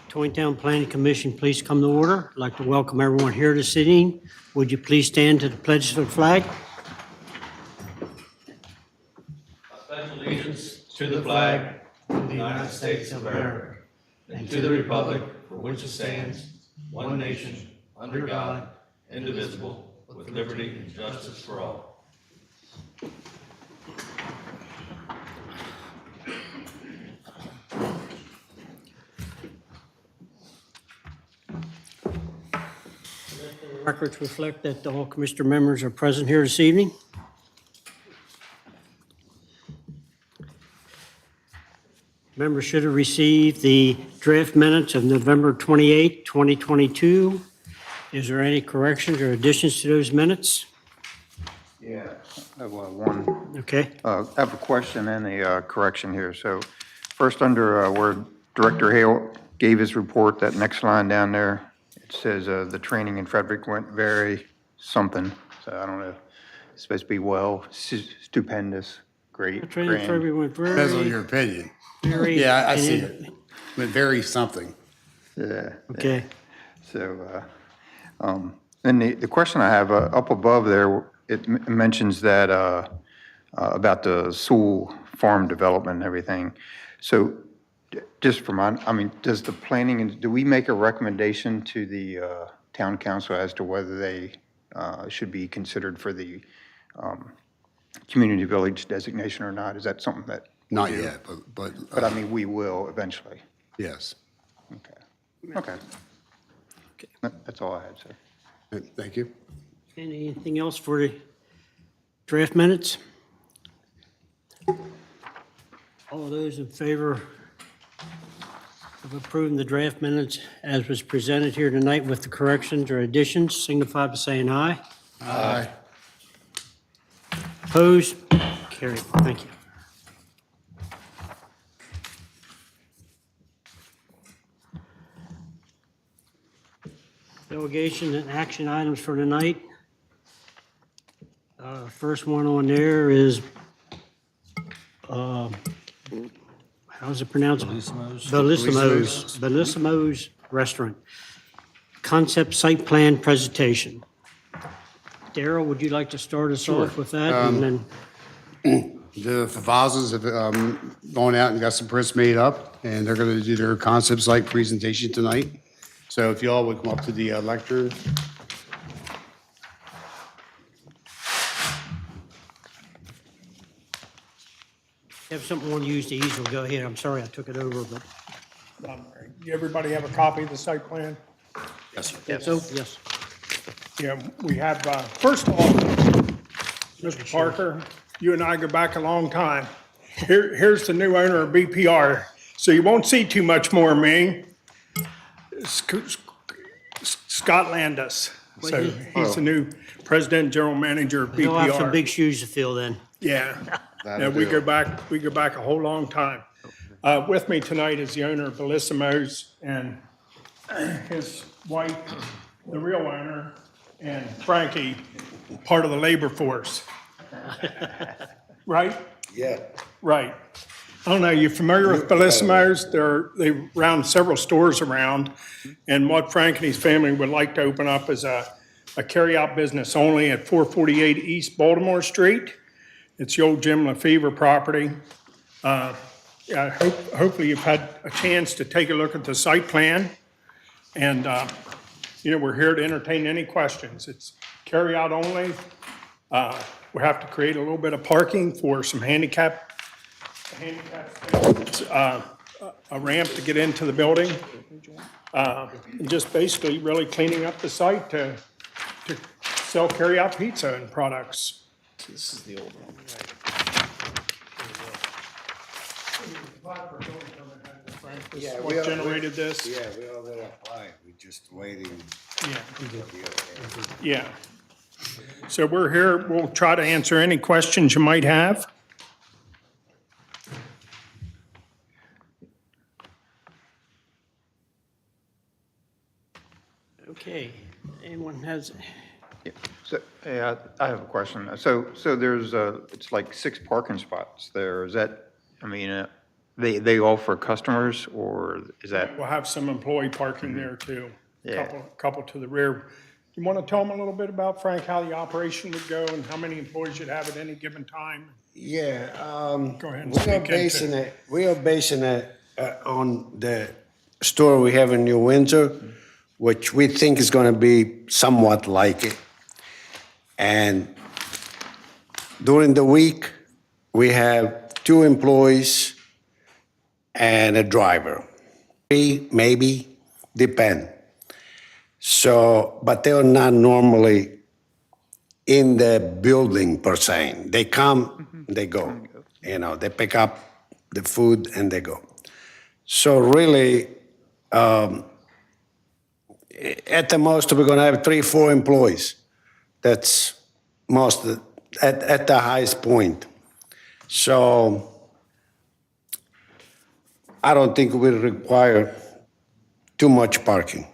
Taneytown Planning Commission, please come to order. I'd like to welcome everyone here this evening. Would you please stand to the pledge of the flag? I pledge allegiance to the flag of the United States of America and to the republic for which it stands, one nation, under God, indivisible, with liberty and justice for all. Records reflect that all commissioner members are present here this evening. Members should have received the draft minutes of November 28, 2022. Is there any corrections or additions to those minutes? Yeah, I have one. Okay. I have a question and a correction here. So first, under where Director Hale gave his report, that next line down there, it says the training in Frederick went very something. So I don't know. It's supposed to be well, stupendous, great, The training for grand. everyone, Depends on your opinion. very. Yeah, I see it. But very something. Yeah. Okay. So, then the question I have, up above there, it mentions that, about the Sewell Farm development and everything. So just for mine, I mean, does the planning, and do we make a recommendation to the, town council as to whether they, should be considered for the, community village designation or not? Is that something that? Not yet, But I mean, we will eventually. yes. Okay. That's all I had, sir. Thank you. Anything else for the draft minutes? All those in favor of approving the draft minutes as was presented here tonight with the corrections or additions, signify by saying aye. Aye. Opposed? Carried. Thank you. Delegation and action items for tonight. First one on there is, how's it pronounced? Bellissimo's Restaurant. Concept site plan presentation. Darrell, would you like to start us off with that? And then, The Favazas have gone out and got some prints made up, and they're going to do their concept site presentation tonight. So if y'all would come up to the lectern. have something want to use the easel, go ahead. I'm sorry I took it over, but. Everybody have a copy of the site plan? Yes, sir. So, yes. Yeah, we have, first of all, Mr. Parker, you and I go back a long time. Here's the new owner of BPR, so you won't see too much more of me. Scott Landis, so he's the new president, general manager of You'll have some BPR. big shoes to fill then. Yeah, yeah, we go back a whole long time. With me tonight is the owner of Bellissimo's and his wife, the real owner, and Frankie, part of the labor force. Right? Yeah. Right. I don't know, you familiar with Bellissimo's? They round several stores around, and what Frank and his family would like to open up is a carry-out business only at 448 East Baltimore Street. It's the old Jim LaFever property. Hopefully you've had a chance to take a look at the site plan, and, we're here to entertain any questions. It's carry-out only. We have to create a little bit of parking for some handicap spaces, a ramp to get into the building. And just basically really cleaning up the site to sell carry-out pizza and products. This is the old one. Yeah, what generated this? Yeah, we already applied, we just waiting. Yeah. So we're here, we'll try to answer any questions you might have. Okay, anyone has, Yeah. So, yeah, I have a question. So there's, it's like 6 parking spots there. Is that, I mean, they all for customers, or is that? We'll have some employee parking there too. Yeah. Couple to the rear. You want to tell them a little bit about, Frank, how the operation would go and how many employees you'd have at any given time? Yeah, Go ahead and we are speak into basing it on the store we have in New Windsor, which we think is gonna be somewhat like it. And during the week, we have 2 employees and a driver. 3, maybe, depend. So, but they are not normally in the building per se. They come, they go. You know, they pick up the food and they go. So really, at the most, we're gonna have 3, 4 employees. That's most, at the highest point. So I don't think we require too much parking.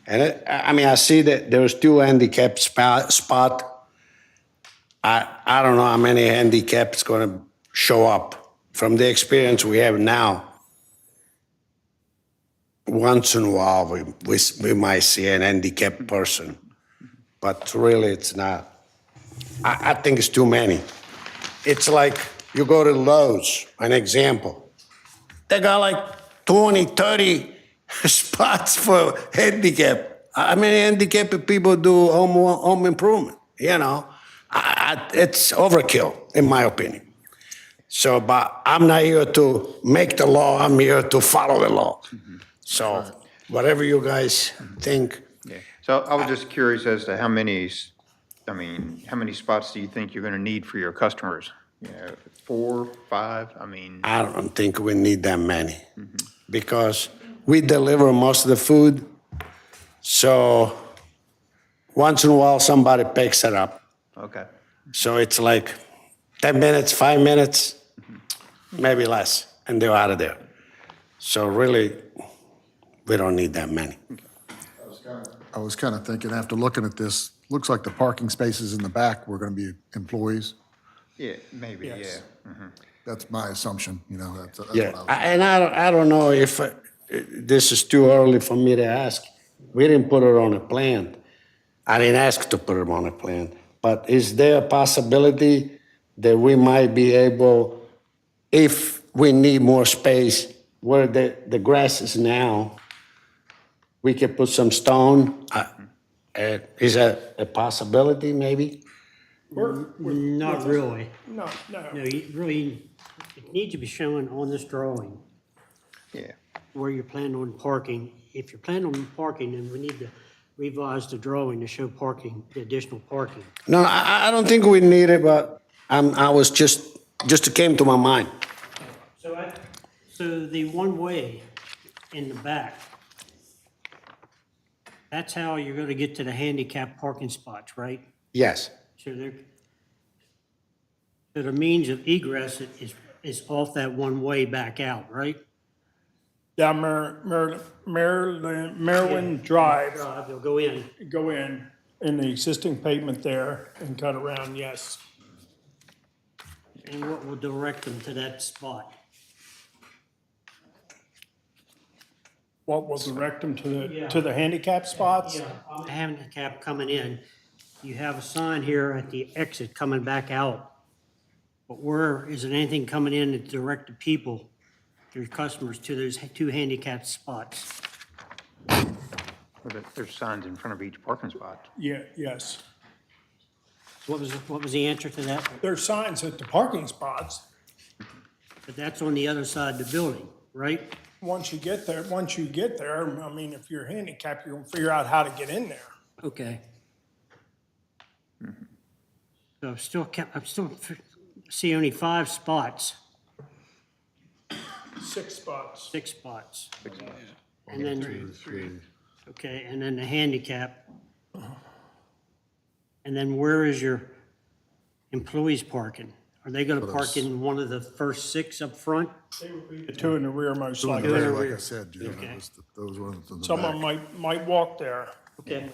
And I mean, I see that there's 2 handicap spot. I don't know how many handicaps gonna show up. From the experience we have now, once in a while, we might see an handicapped person, but really it's not. I think it's too many. It's like you go to Lowe's, an example. They got like 20, 30 spots for handicap. How many handicapped people do home improvement? You know, it's overkill, in my opinion. So, but I'm not here to make the law, I'm here to follow the law. So, whatever you guys think. Yeah. So I was just curious as to how many spots do you think you're gonna need for your customers? 4, 5, I mean. I don't think we need that many because we deliver most of the food. So once in a while, somebody picks it up. Okay. So it's like 10 minutes, 5 minutes, maybe less, and they're out of there. So really, we don't need that many. I was kind of thinking, after looking at this, looks like the parking spaces in the back were going to be employees. Yeah, maybe, yeah. Yes. That's my assumption, you know, that's what Yeah, I was. and I don't know if this is too early for me to ask. We didn't put it on a plan. I didn't ask to put it on a plan. But is there a possibility that we might be able, if we need more space, where the grass is now, we could put some stone? Is that a possibility, maybe? Not really. No. No, you really, it needs to be shown on this drawing Yeah. where you plan on parking. If you're planning on parking, then we need to revise the drawing to show parking, the additional parking. No, I don't think we need it, but I was just came to my mind. So the one-way in the back, that's how you're gonna get to the handicap parking spots, right? Yes. So the means of egress is off that one way back out, right? Down Maryland Drive, They'll go in. go in the existing pavement there and cut around, yes. And what will direct them to that spot? What will direct them to the handicap spots? I'm a handicap coming in. You have a sign here at the exit coming back out. But where is it anything coming in to direct the people, your customers, to those 2 handicap spots? There's signs in front of each parking spot. Yeah, yes. What was the answer to that? There's signs at the parking spots. But that's on the other side of the building, right? Once you get there, I mean, if you're handicapped, you're gonna figure out how to get in there. Okay. So I'm still see only 5 spots, 6 spots. 6 spots. And then, okay, and then the handicap. And then where is your employees parking? Are they gonna park in one of the first 6 up front? The 2 in the rear most in the likely. rear. Like I said, Jim, Okay. those ones in the Someone back. might walk there. Okay.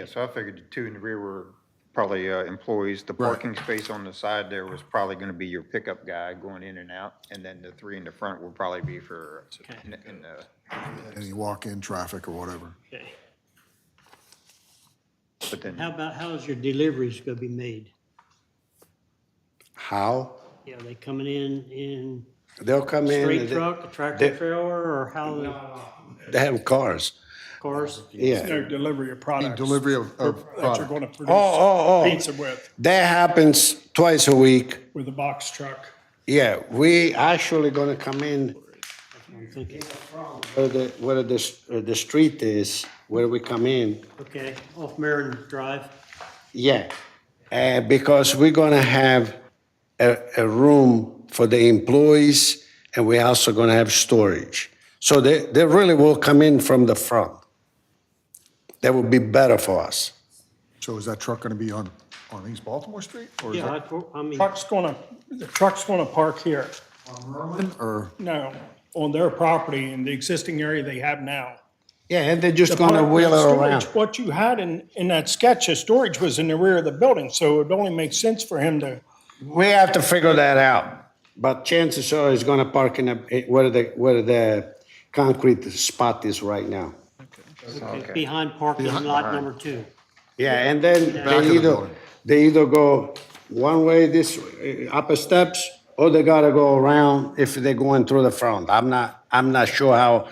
So I figured the 2 in the rear were probably employees. The parking space on the side there was probably going to be your pickup guy going in and out, and then the three in the front will probably be for, in the, Any walk-in traffic or whatever. Okay. but then, How is your deliveries gonna be made? How? Yeah, they coming in They'll come in. straight and truck, a tractor they- trailer, or how, They have cars. cars? Yeah. No delivery of products. Delivery of That you're product. going to produce Oh. pizza with That happens twice a week. a box truck. Yeah, we actually gonna come in I'm thinking, where the street is, where we come in. okay, off Marin Drive, Yeah, because we're gonna have a room for the employees, and we're also gonna have storage. So they really will come in from the front. That would be better for us. So is that truck going to be on East Baltimore Street? Or is yeah, that I mean, The truck's gonna park here. on Merlin or? No, on their property in the existing area they have now. Yeah, and they're just The gonna part- wheel the it storage, around. What you had in that sketch, the storage was in the rear of the building, so it only makes sense for him to, We have to figure that out, but chances are he's gonna park in where the concrete spot is right now. okay. behind parking lot number 2. Yeah, and then Back of the building. they either go one way, this, upper steps, or they gotta go around if they're going through the front. I'm not sure how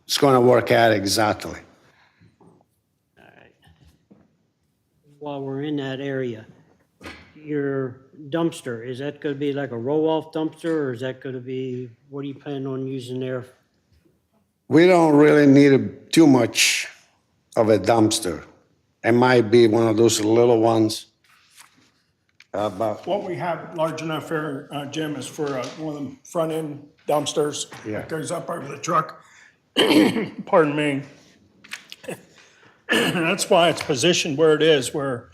it's gonna work out exactly. While we're in that area, your dumpster, is that gonna be like a roll-off dumpster, or is that gonna be, what are you planning on using there? We don't really need too much of a dumpster. It might be one of those little ones. But, what we have large enough there, Jim, is for one of them front-end dumpsters Yeah. that goes up over the truck. Pardon me. That's why it's positioned where it is, where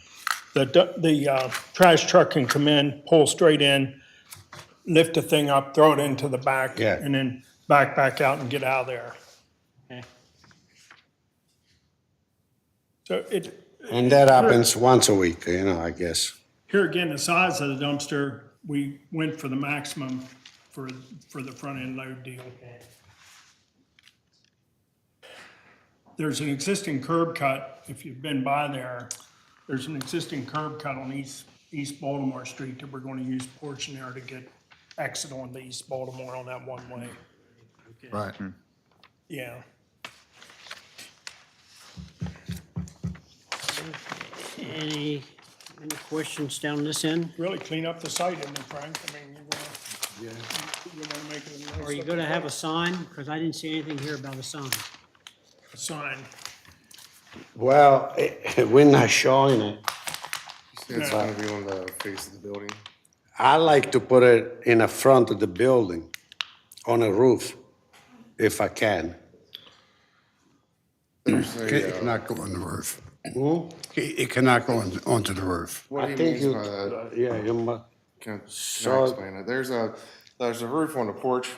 the trash truck can come in, pull straight in, lift the thing up, throw it into the back. Yeah. And then back out and get out of there. Okay. So and that happens once a week, I guess. here again, the size of the dumpster, we went for the maximum for the front-end load deal. There's an existing curb cut, if you've been by there, there's an existing curb cut on East Baltimore Street that we're going to use a portion there to get exit on the East Baltimore on that one way. Right. Yeah. Any questions down this end? Really clean up the site, isn't it, Frank? I mean, you wanna make it a nice Are you gonna have a sign? Because I didn't see anything here about a sign. sign. Well, we're not showing it. It's gonna be on the face of the building. I like to put it in the front of the building, on a roof, if I can. It cannot go on the roof. It cannot go onto the roof. What I he think means you, by that, yeah, you must, can I So- explain it? There's a roof on the porch,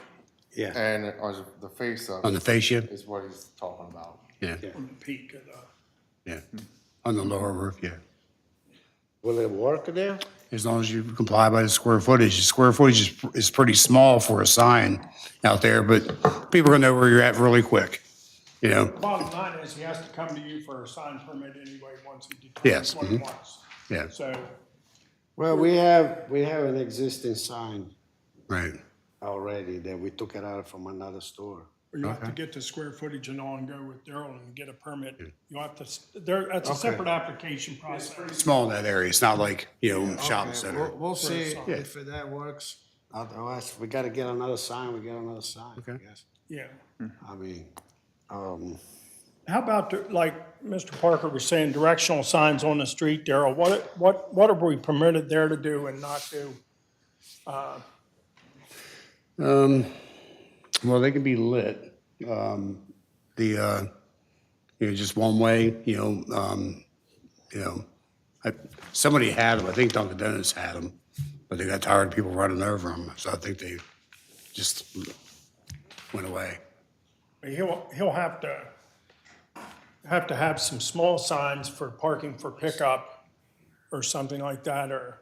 yeah, and on the face of On it the fascia? is what he's talking about. Yeah, On the peak of the. yeah. On the lower roof, yeah. will it work there? As long as you comply by the square footage. The square footage is pretty small for a sign out there, but people are gonna know where you're at really quick, Bottom line is, he has to come to you for a sign permit anyway, once he Yes, determines what he wants. Yeah, So, Well, we have an existing sign right. already that we took it out from another store. you have to get the square footage and all and go with Daryl and get a permit. You have to, that's a separate application process. Small in that area. It's not like, shopping center. We'll see if that works. Otherwise, we gotta get another sign, we get another sign, I guess. Yeah. I mean, How about, like Mr. Parker was saying, directional signs on the street, Daryl? What are we permitted there to do and not do? Well, they can be lit. Just one way, somebody had them. I think Dunkin' Donuts had them, but they got tired of people running over them. So I think they just went away. He'll have to have some small signs for parking for pickup or something like that, or,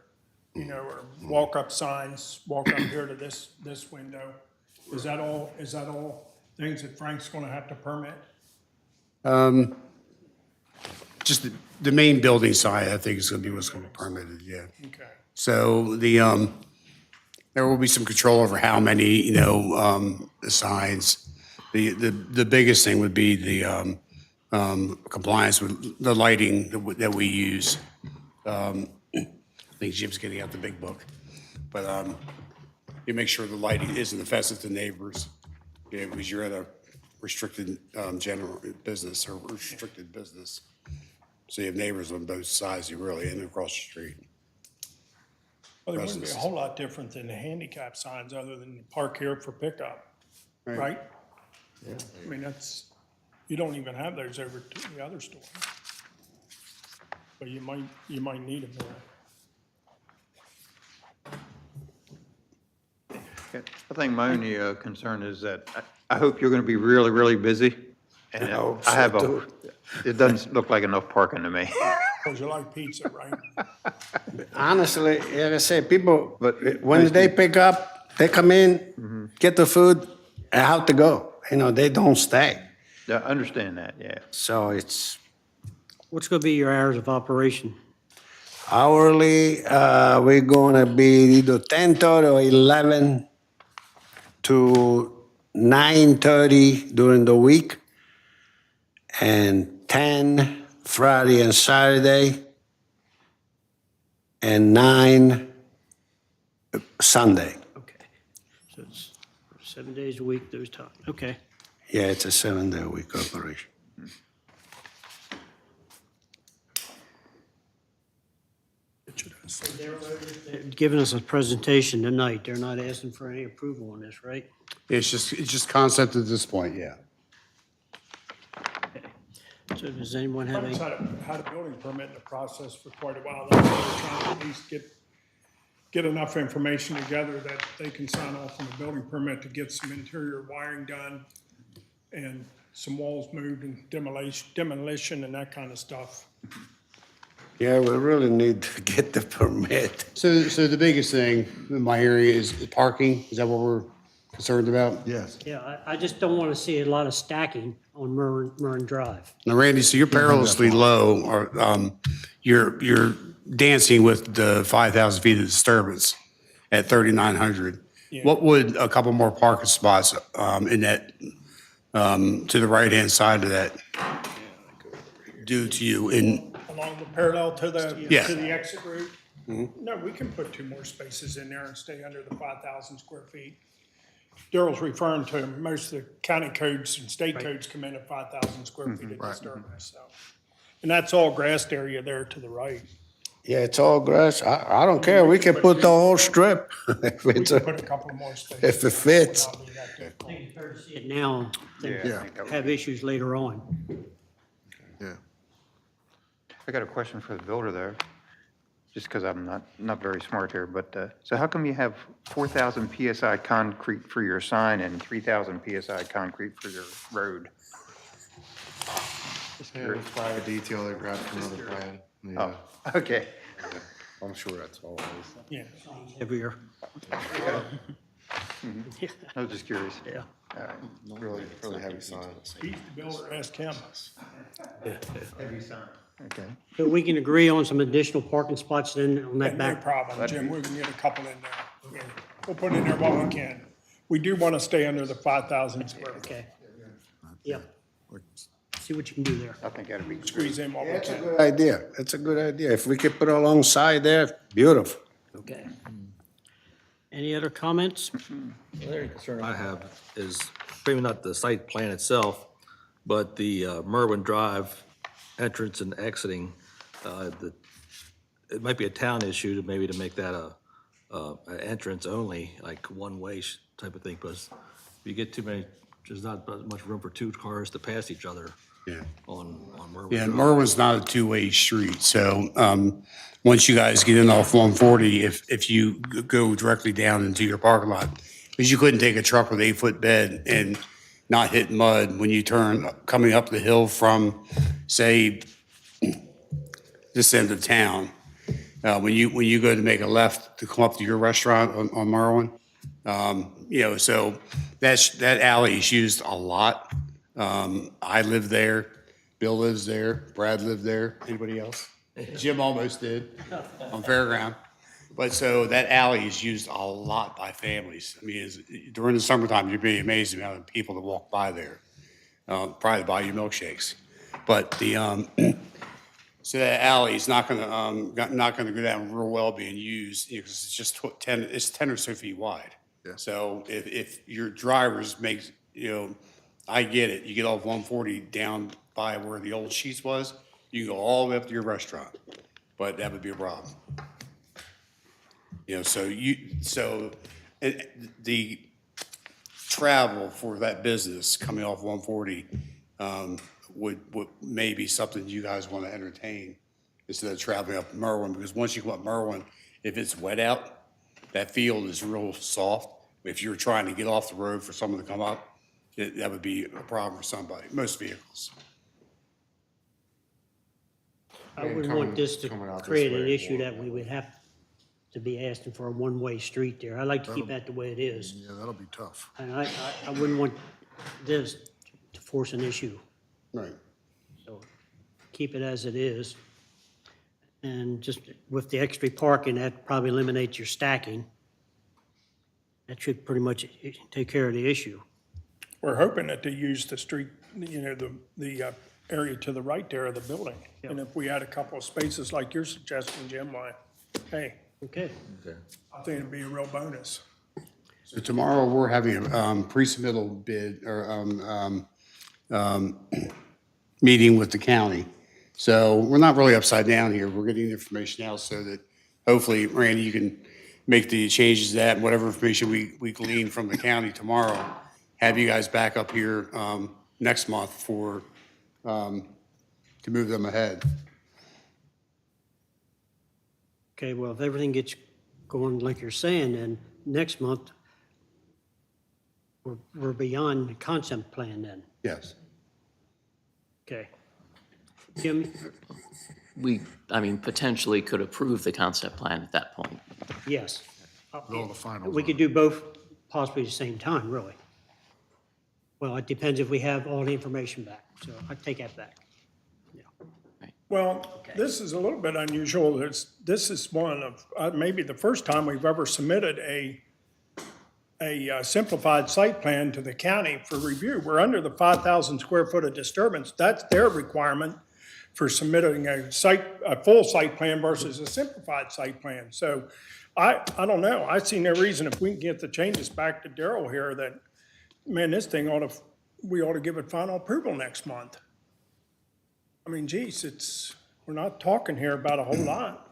or walk-up signs, walk up here to this window. Is that all things that Frank's gonna have to permit? Just the main building side, I think is gonna be what's gonna be permitted, yeah. Okay. So there will be some control over how many, the signs. The biggest thing would be the compliance with the lighting that we use. I think Jim's getting out the big book. But you make sure the lighting isn't offensive to neighbors, because you're at a restricted general business or restricted business. So you have neighbors on both sides, you really, and across the street. Well, there wouldn't be a whole lot different than the handicap signs other than park here for pickup, right? Yeah. I mean, you don't even have those over to the other store. But you might need them there. I think my only concern is that I hope you're going to be really, really busy. And hope I have so, it doesn't look like enough parking to me. Because you like pizza, right? Honestly, like I say, people, But- when they pick up, they come in, get the food, and out to go. They don't stay. Yeah, I understand that, yeah. So it's What's gonna be your hours of operation? hourly, we're gonna be either 10:30 or 11 to 9:30 during the week, and 10 Friday and Saturday, and 9 Sunday. Okay, so it's 7 days a week, those times, okay. Yeah, it's a 7-day-a-week operation. They're giving us a presentation tonight, they're not asking for any approval on this, right? It's just concept at this point, yeah. So does anyone have any? Frank's had a building permit in the process for quite a while. They're trying to at least get enough information together that they can sign off on a building permit to get some interior wiring done and some walls moved and demolition and that kind of stuff. Yeah, we really need to get the permit. So the biggest thing in my area is parking. Is that what we're concerned about? Yes. Yeah, I just don't want to see a lot of stacking on Murren Drive. Now, Randy, so you're perilously low, or you're dancing with the 5,000 feet of disturbance at 3,900. What would a couple more parking spots in that to the right-hand side of that do to you? Along the parallel to the, Yeah. to the exit route? No, we can put 2 more spaces in there and stay under the 5,000 square feet. Daryl's referring to most of the county codes and state codes come in at 5,000 square feet of disturbance, so. And that's all grassed area there to the right. Yeah, it's all grass. I don't care. We can put the whole strip if We it's can put a couple more spaces. if it fits. Not be that difficult. I think it's fair to see it now, than Yeah. have issues later on. Yeah. I got a question for the builder there, just because I'm not very smart here, but, so how come you have 4,000 PSI concrete for your sign and 3,000 PSI concrete for your road? Yeah, it's probably a detail they grabbed from another plan. Yeah, Oh, okay. I'm sure that's all it is. Yeah. Heavier, I was just curious. yeah. All right. Really, really heavy sign. He's the builder, ask him. Okay. So we can agree on some additional parking spots then on that No back. problem, Jim, we can get a couple in there. Yeah. We'll put in there what we can. We do want to stay under the 5,000 square feet, Okay. Yep. See what you can do there. I think that'd be great. squeeze in what we That's a can. good idea. That's a good idea. If we could put it alongside there, beautiful. Okay. Any other comments? The only concern I have is maybe not the site plan itself, but the Merwin Drive entrance and exiting. It might be a town issue to maybe to make that an entrance only, like one-way type of thing, because if you get too many, there's not much room for 2 cars to pass each other Yeah. on Merwin Yeah, Drive. Merwin's not a two-way street, so once you guys get in off 140, if you go directly down into your parking lot, because you couldn't take a truck with 8-foot bed and not hit mud when you turn, coming up the hill from, say, this end of town, when you go to make a left to come up to your restaurant on Merwin, so that alley is used a lot. I live there, Bill lives there, Brad lived there. Anybody else? Jim almost did on Fairground. But so that alley is used a lot by families. I mean, during the summertime, you'd be amazed at the amount of people that walk by there, probably to buy you milkshakes. But so that alley is not gonna go down real well being used, because it's just 10 or so feet wide. Yeah. So if your drivers make, I get it, you get off 140 down by where the old Sheets was, you can go all the way up to your restaurant, but that would be a problem. The travel for that business coming off 140 would maybe something you guys want to entertain instead of traveling up Merwin, because once you go up Merwin, if it's wet out, that field is real soft. If you're trying to get off the road for someone to come up, that would be a problem for somebody, most vehicles. I wouldn't coming- want this to coming out this create an way, issue that we would have to be asking for a one-way street there. I like to keep that the way it is. Yeah, that'll be tough. And I wouldn't want this to force an issue. Right. So keep it as it is. And just with the extra parking, that probably eliminates your stacking. That should pretty much take care of the issue. We're hoping that they use the street, the area to the right there of the building. And if we had a couple of spaces like you're suggesting, Jim, why, hey, Okay. I think it'd be a real bonus. So tomorrow, we're having a pre-submittal bid or meeting with the county. So we're not really upside down here. We're getting the information out so that hopefully, Randy, you can make the changes to that, and whatever information we glean from the county tomorrow, have you guys back up here next month to move them ahead. Okay, well, if everything gets going like you're saying, then next month, we're beyond the concept plan then. Yes. Okay. Jim, Potentially could approve the concept plan at that point. yes. With all the finals We on could do both possibly at the same time, really. Well, it depends if we have all the information back, so I take that back. Yeah. Well, this is a little bit unusual. This is one of, maybe the first time we've ever submitted a simplified site plan to the county for review. We're under the 5,000 square foot of disturbance. That's their requirement for submitting a full site plan versus a simplified site plan. So I don't know. I see no reason, if we can get the changes back to Daryl here, that, man, this thing we ought to give it final approval next month. I mean, geez, we're not talking here about a whole lot.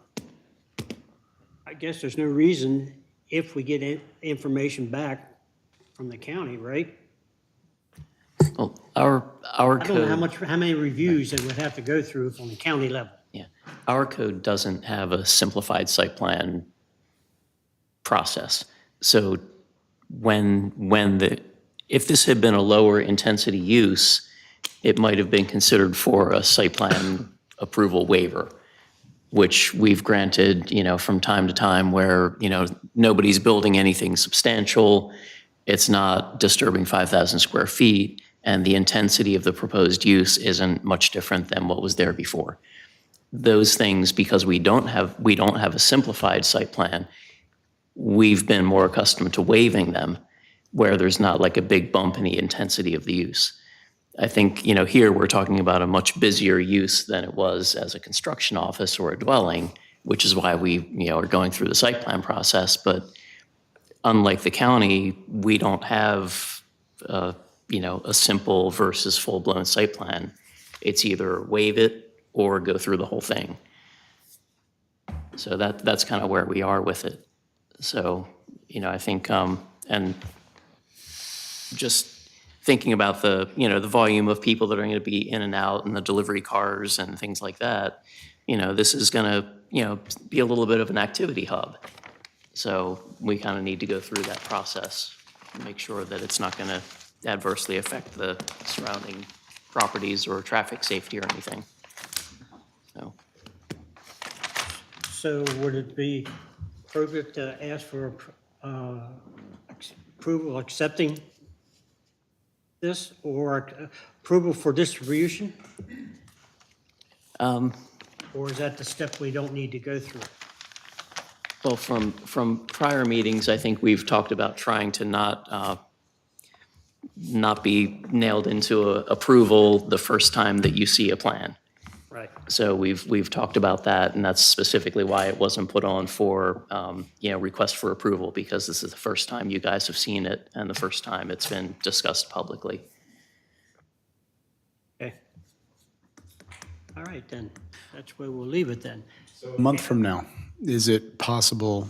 I guess there's no reason, if we get information back from the county, right? Well, our I don't know code, how many reviews it would have to go through on the county level. our code doesn't have a simplified site plan process. So if this had been a lower intensity use, it might have been considered for a site plan approval waiver, which we've granted, from time to time where, nobody's building anything substantial. It's not disturbing 5,000 square feet, and the intensity of the proposed use isn't much different than what was there before. Those things, because we don't have a simplified site plan, we've been more accustomed to waiving them where there's not like a big bump in the intensity of the use. I think, here we're talking about a much busier use than it was as a construction office or a dwelling, which is why we, are going through the site plan process. But unlike the county, we don't have, a simple versus full-blown site plan. It's either waive it or go through the whole thing. So that's kind of where we are with it. So, I think, and just thinking about the volume of people that are going to be in and out and the delivery cars and things like that, this is going to, be a little bit of an activity hub. So we kind of need to go through that process and make sure that it's not going to adversely affect the surrounding properties or traffic safety or anything. So. So would it be appropriate to ask for approval accepting this or approval for distribution? Or is that the step we don't need to go through? Well, from prior meetings, I think we've talked about trying to not be nailed into approval the first time that you see a plan. Right. So we've talked about that, and that's specifically why it wasn't put on for, request for approval, because this is the first time you guys have seen it and the first time it's been discussed publicly. Okay. All right, then. That's where we'll leave it then. A month from now, is it possible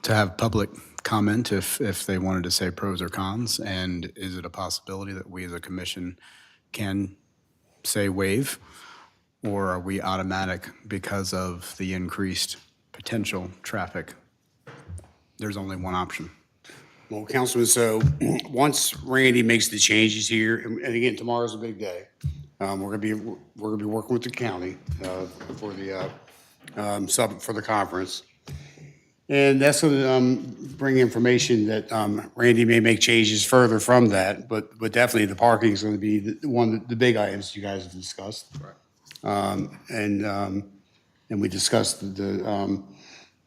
to have public comment if they wanted to say pros or cons? And is it a possibility that we as a commission can say waive? Or are we automatic because of the increased potential traffic? There's only one option. Well, Councilman, so once Randy makes the changes here, and again, tomorrow's a big day. We're gonna be working with the county for the for the conference. And that's gonna bring information that Randy may make changes further from that, but definitely the parking is gonna be the big items you guys have discussed. Right. And we discussed the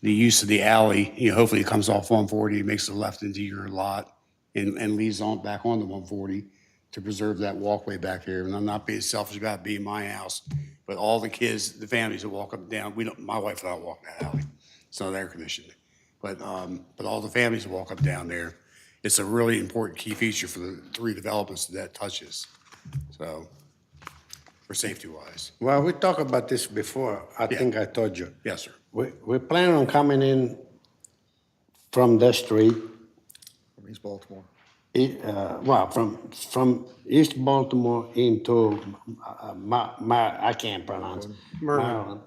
use of the alley. Hopefully it comes off 140, makes a left into your lot and leads on back onto 140 to preserve that walkway back here. And I'm not being selfish about it being my house, but all the kids, the families that walk up and down, my wife and I walk that alley. It's not air conditioned. But all the families that walk up down there, it's a really important key feature for the 3 developments that touches. So, for safety-wise. Well, we talked about this before. I think I told you. Yes, sir. We plan on coming in from the street, From East Baltimore. from East Baltimore into, I can't pronounce. Maryland.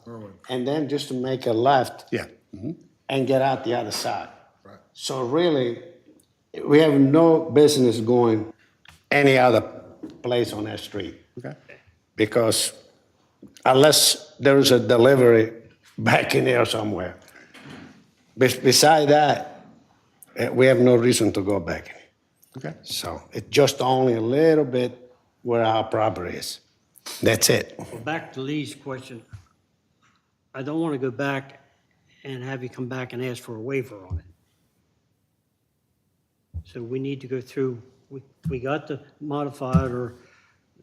And then just to make a left Yeah. and get out the other side. Right. So really, we have no business going any other place on that street. Okay. Because unless there is a delivery back in there somewhere. Beside that, we have no reason to go back. Okay. So it's just only a little bit where our property is. That's it. Well, back to Lee's question. I don't want to go back and have you come back and ask for a waiver on it. So we need to go through, we got the modified or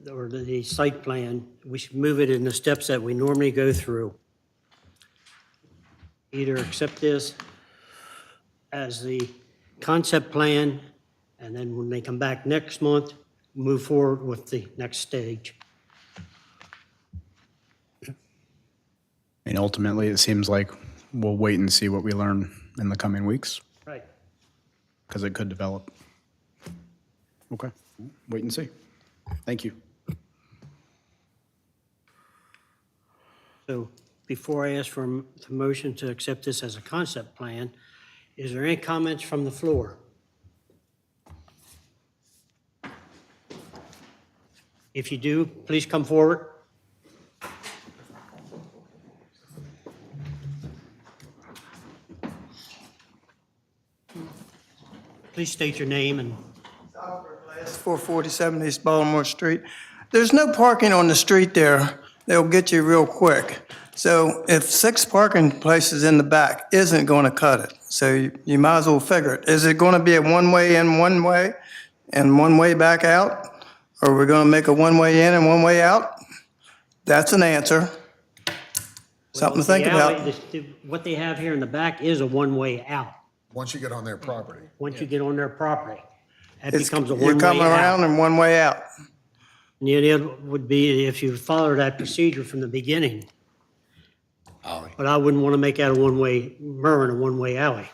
the site plan. We should move it in the steps that we normally go through. Either accept this as the concept plan, and then when they come back next month, move forward with the next stage. And ultimately, it seems like we'll wait and see what we learn in the coming weeks, Right. because it could develop. Okay, wait and see. Thank you. So before I ask for the motion to accept this as a concept plan, is there any comments from the floor? If you do, please come forward. Please state your name and 447 East Baltimore Street. There's no parking on the street there. They'll get you real quick. So if 6 parking places in the back isn't going to cut it, so you might as well figure it. Is it going to be a one-way in, one way, and one way back out? Or are we going to make a one-way in and one way out? That's an answer. Something to think the about. alley, what they have here in the back is a one-way out, Once you get on their property. once you get on their property. That It's- becomes a You're coming one-way around out. and one way out. And the other would be if you follow that procedure from the beginning. Ollie. But I wouldn't want to make that a one-way, Merwin, a one-way alley.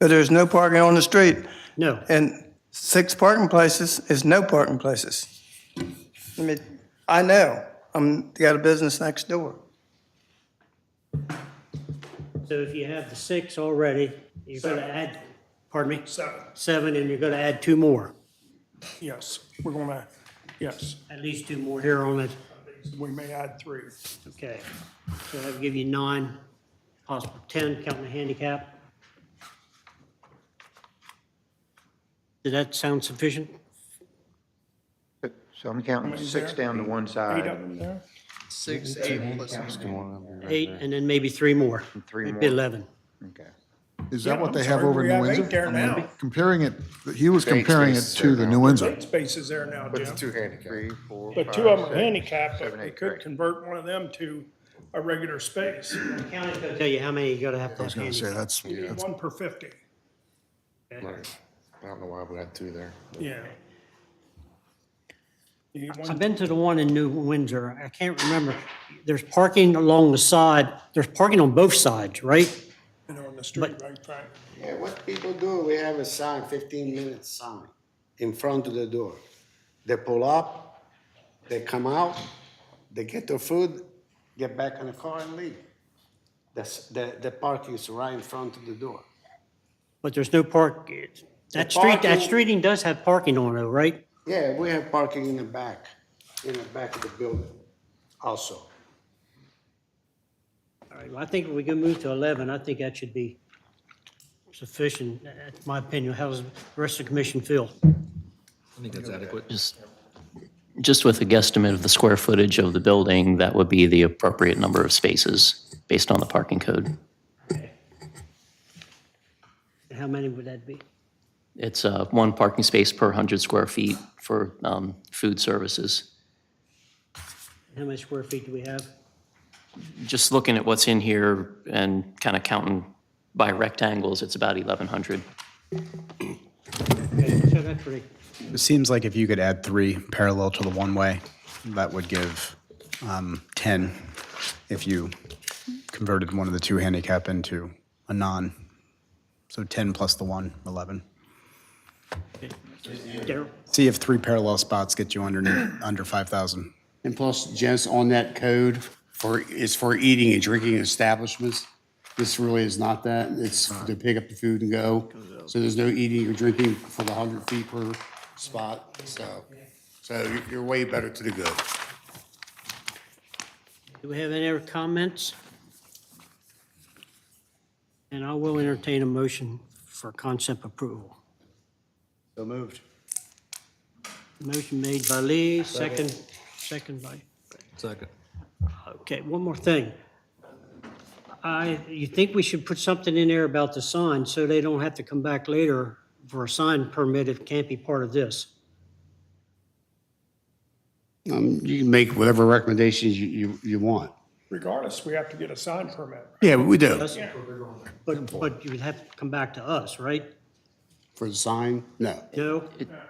But there's no parking on the street. No. And 6 parking places is no parking places. I know, got a business next door. So if you have the 6 already, you're going to add, pardon me? 7. 7, and you're going to add 2 more, Yes, we're going to, yes. at least 2 more here on it. We may add 3. Okay, so that'll give you 9, possible 10, counting the handicap. Did that sound sufficient? So I'm counting many's 6 there? down to one 8 side. of them there? 6, 8 plus 1. 8, and then maybe 3 more. Three Might be more. 11. Okay. Is that Yeah, what I'm they have sorry, over in we New have 8 Windsor? there I mean, now. comparing it, he was Eight comparing it spaces to there the now. New Windsor. 8 spaces there now, But it's Jim. 2 handicap. 3, 4, But 5, 2 of them are 6, handicapped, 7, but they 8, could right. convert one of them to a regular space. The county's gonna tell you how many you're gonna have to I was have gonna say, handicap. that's, 1 per 50. Right. I don't know why we had 2 there. Yeah. You need I've one, been to the one in New Windsor. I can't remember. There's parking along the side. There's parking on both sides, right? on the street, right, Frank? Yeah, what people do, we have a sign, 15-minute sign in front of the door. They pull up, they come out, they get their food, get back in the car and leave. The parking is right in front of the door. But there's no park. That parking- streeting does have parking on it, right? Yeah, we have parking in the back of the building also. All right, well, I think if we can move to 11, I think that should be sufficient, that's my opinion. How does the rest of the commission feel? I think that's adequate. Just with a guesstimate of the square footage of the building, that would be the appropriate number of spaces based on the parking code. And how many would that be? It's 1 parking space per 100 square feet for food services. How many square feet do we have? Just looking at what's in here and kind of counting by rectangles, it's about 1,100. Okay, so that's pretty, It seems like if you could add 3 parallel to the one-way, that would give 10 if you converted one of the 2 handicap into a non. So 10 plus the 1, 11. Darryl? See if 3 parallel spots get you under 5,000. And plus, Jess, on that code is for eating and drinking establishments. This really is not that. It's to pick up the food and go. So there's no eating or drinking for the 100 feet per spot. So you're way better to the good. Do we have any other comments? And I will entertain a motion for concept approval. So moved. Motion made by Lee, second by, Second. okay, one more thing. You think we should put something in there about the sign so they don't have to come back later for a sign permit if it can't be part of this? You can make whatever recommendations you want. Regardless, we have to get a sign permit. Yeah, we do. But you would have to come back to us, right? For the sign, no. No?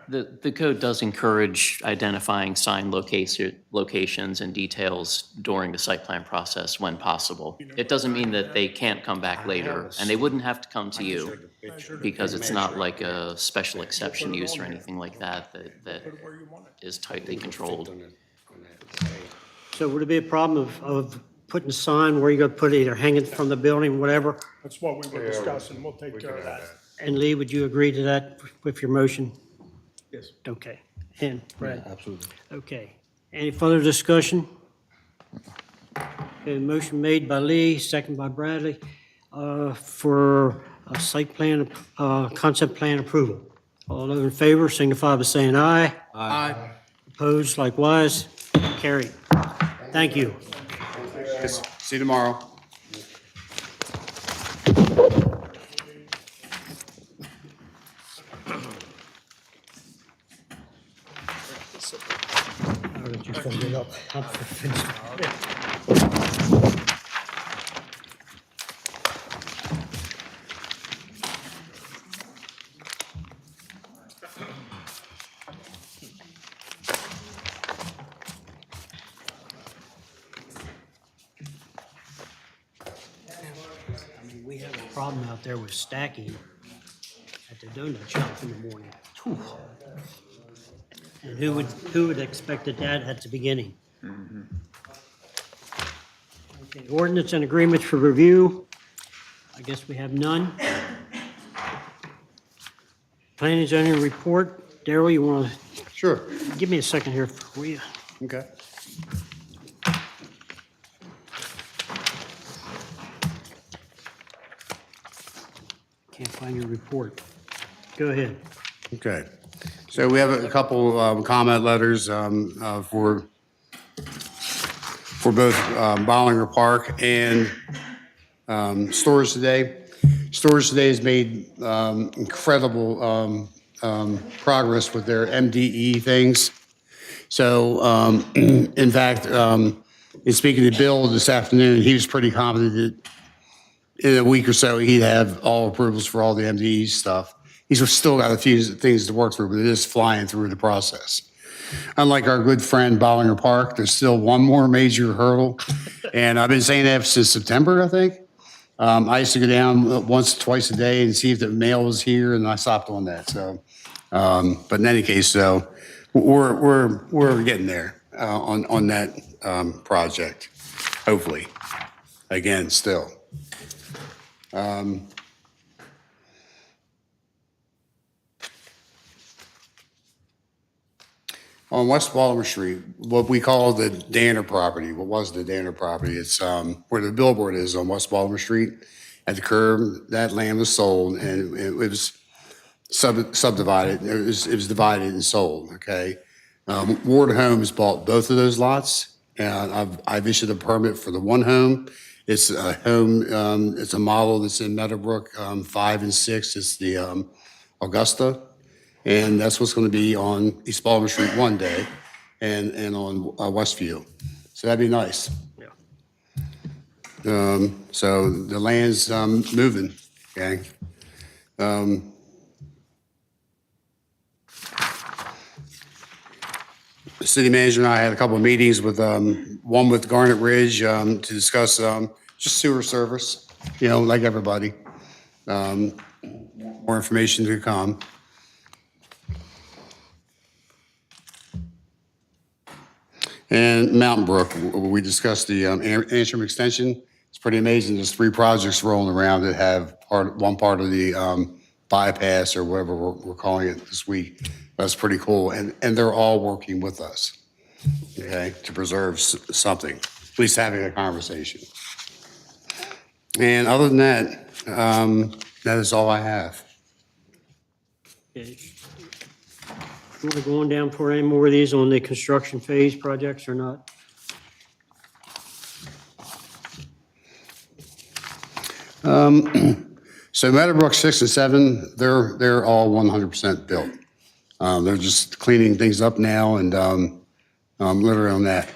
The code does encourage identifying sign locations and details during the site plan process when possible. It doesn't mean that they can't come back later, and they wouldn't have to come to you because it's not like a special exception use or anything like that that is tightly controlled. So would it be a problem of putting a sign where you're gonna put it, either hanging from the building, whatever? That's what we were discussing. We'll take care of that. And Lee, would you agree to that with your motion? Yes. Okay. And Brad? Absolutely. Okay. Any further discussion? Okay, motion made by Lee, second by Bradley, for a site plan, concept plan approval. All those in favor signify by saying aye. Aye. Opposed likewise. Carried. Thank you. See you tomorrow. I'll let you fold it up. I'm finished. I mean, we have a problem out there with stacking at the donut shop in the morning. Whew. And who would expect that at the beginning? Okay, ordinance and agreements for review. I guess we have none. Planning and zoning report. Darryl, you want to Sure. give me a second here for you? Okay. find your report. Go ahead. Okay. So we have a couple comment letters for both Bollinger Park and Stores Today. Stores Today has made incredible progress with their MDE things. So, in fact, in speaking to Bill this afternoon, he was pretty confident that in a week or so, he'd have all approvals for all the MDE stuff. He's still got a few things to work through, but it is flying through the process. Unlike our good friend Bollinger Park, there's still one more major hurdle. And I've been saying that since September, I think. I used to go down once, twice a day and see if the mail was here, and I stopped doing that. So, but in any case, so we're getting there on that project, hopefully. Again, still. On West Baltimore Street, what we call the Danner property, what was the Danner property, it's where the billboard is on West Baltimore Street. At the curb, that land was sold and it was subdivided. It was divided and sold, okay? Ward Homes bought both of those lots, and I've issued a permit for the one home. It's a home, it's a model that's in Meadowbrook, 5 and 6. It's the Augusta. And that's what's going to be on East Baltimore Street one day and on Westview. So that'd be nice. Yeah. So the land's moving, okay? The city manager and I had a couple of meetings with, one with Garnet Ridge to discuss just sewer service, you know, like everybody. More information to come. And Mountain Brook, we discussed the Antrim extension. It's pretty amazing. There's 3 projects rolling around that have one part of the bypass or whatever we're calling it this week. That's pretty cool. And they're all working with us, okay, to preserve something, at least having a conversation. And other than that, that is all I have. Okay. You want to go on down for any more of these on the construction phase projects or not? So Meadowbrook 6 and 7, they're all 100% built. They're just cleaning things up now and literally on that.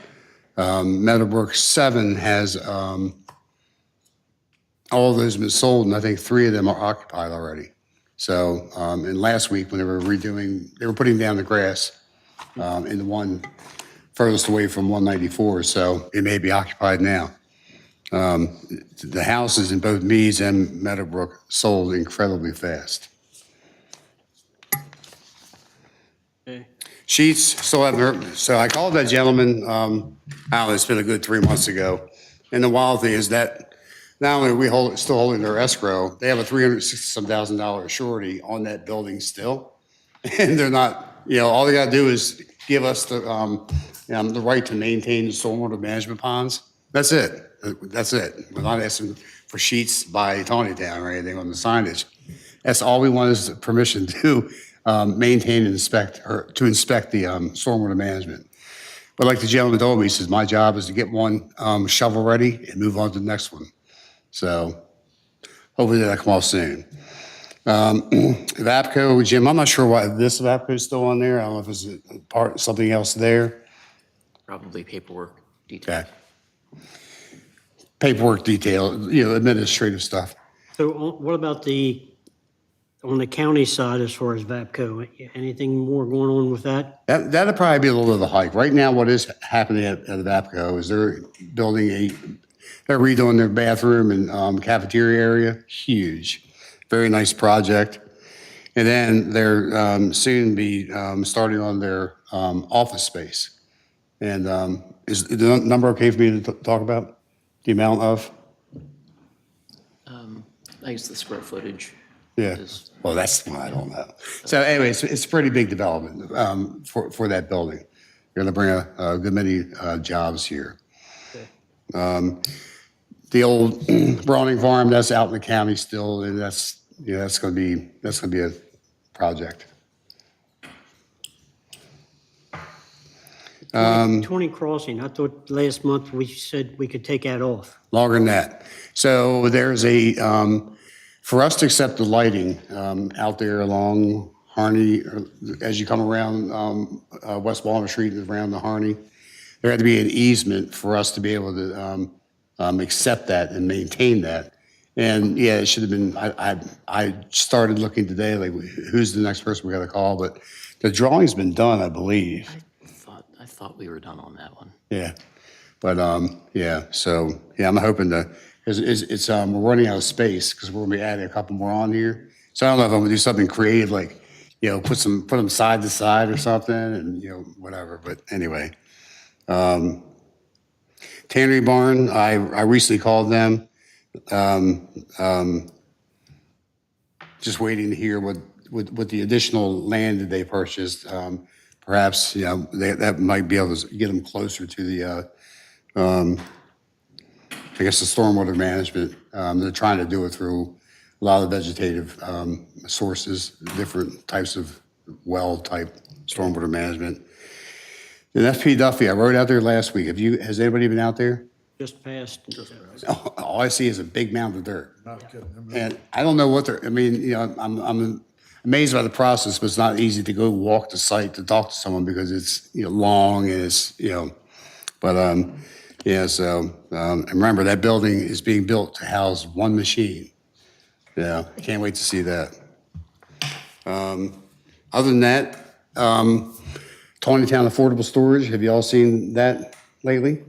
Meadowbrook 7 has all of those have been sold, and I think 3 of them are occupied already. So, and last week when they were putting down the grass in the one furthest away from 194, so it may be occupied now. The houses in both Meads and Meadowbrook sold incredibly fast. Okay. Sheets still haven't heard, so I called that gentleman, I don't know, it's been a good 3 months ago. And the wild thing is that not only are we still holding their escrow, they have a $360,000 surety on that building still. And they're not, you know, all they gotta do is give us the right to maintain the stormwater management ponds. That's it. That's it. We're not asking for sheets by Taneytown or anything on the signage. That's all we want is permission to maintain and inspect, or to inspect the stormwater management. But like the gentleman told me, he says, my job is to get one shovel ready and move on to the next one. So hopefully that'll come off soon. Vapco, Jim, I'm not sure why this Vapco is still on there. I don't know if it's something else there. Probably paperwork detail. Okay. Paperwork detail, you know, administrative stuff. So what about on the county side as far as Vapco? Anything more going on with that? That'll probably be a little bit of a hike. Right now, what is happening at the Vapco is they're redoing their bathroom and cafeteria area. Huge, very nice project. And then they're soon be starting on their office space. And is the number okay for me to talk about? The amount of? I guess the square footage. Yeah, well, that's one I don't know. So anyway, it's a pretty big development for that building. They're gonna bring a good many jobs here. The old Browning Farm, that's out in the county still, and that's yeah, that's going to be a project. 20 crossing, I thought last month we said we could take that off. Longer than that. So there's for us to accept the lighting out there along Harney, or as you come around West Walnut Street and around the Harney, there had to be an easement for us to be able to accept that and maintain that. And yeah, it should have been, I started looking today, like, who's the next person we got to call? But the drawing's been done, I believe. I thought we were done on that one. Yeah, but, yeah, so, yeah, I'm hoping to, it's, we're running out of space because we're gonna be adding a couple more on here. So I don't know if I'm gonna do something creative, like, put them side to side or something and, whatever, but anyway. Tannery Barn, I recently called them. Just waiting to hear what the additional land that they purchased, perhaps, that might be able to get them closer to the, I guess, the stormwater management. They're trying to do it through a lot of vegetative sources, different types of well-type stormwater management. And FP Duffy, I rode out there last week. Has anybody been out there? Just passed. All I see is a big mound of dirt. And I don't know what I'm amazed by the process, but it's not easy to go walk the site to talk to someone because it's, long and it's, but, yeah, so, and remember, that building is being built to house one machine. Yeah, I can't wait to see that. Other than that, Taneytown Affordable Storage, have you all seen that lately?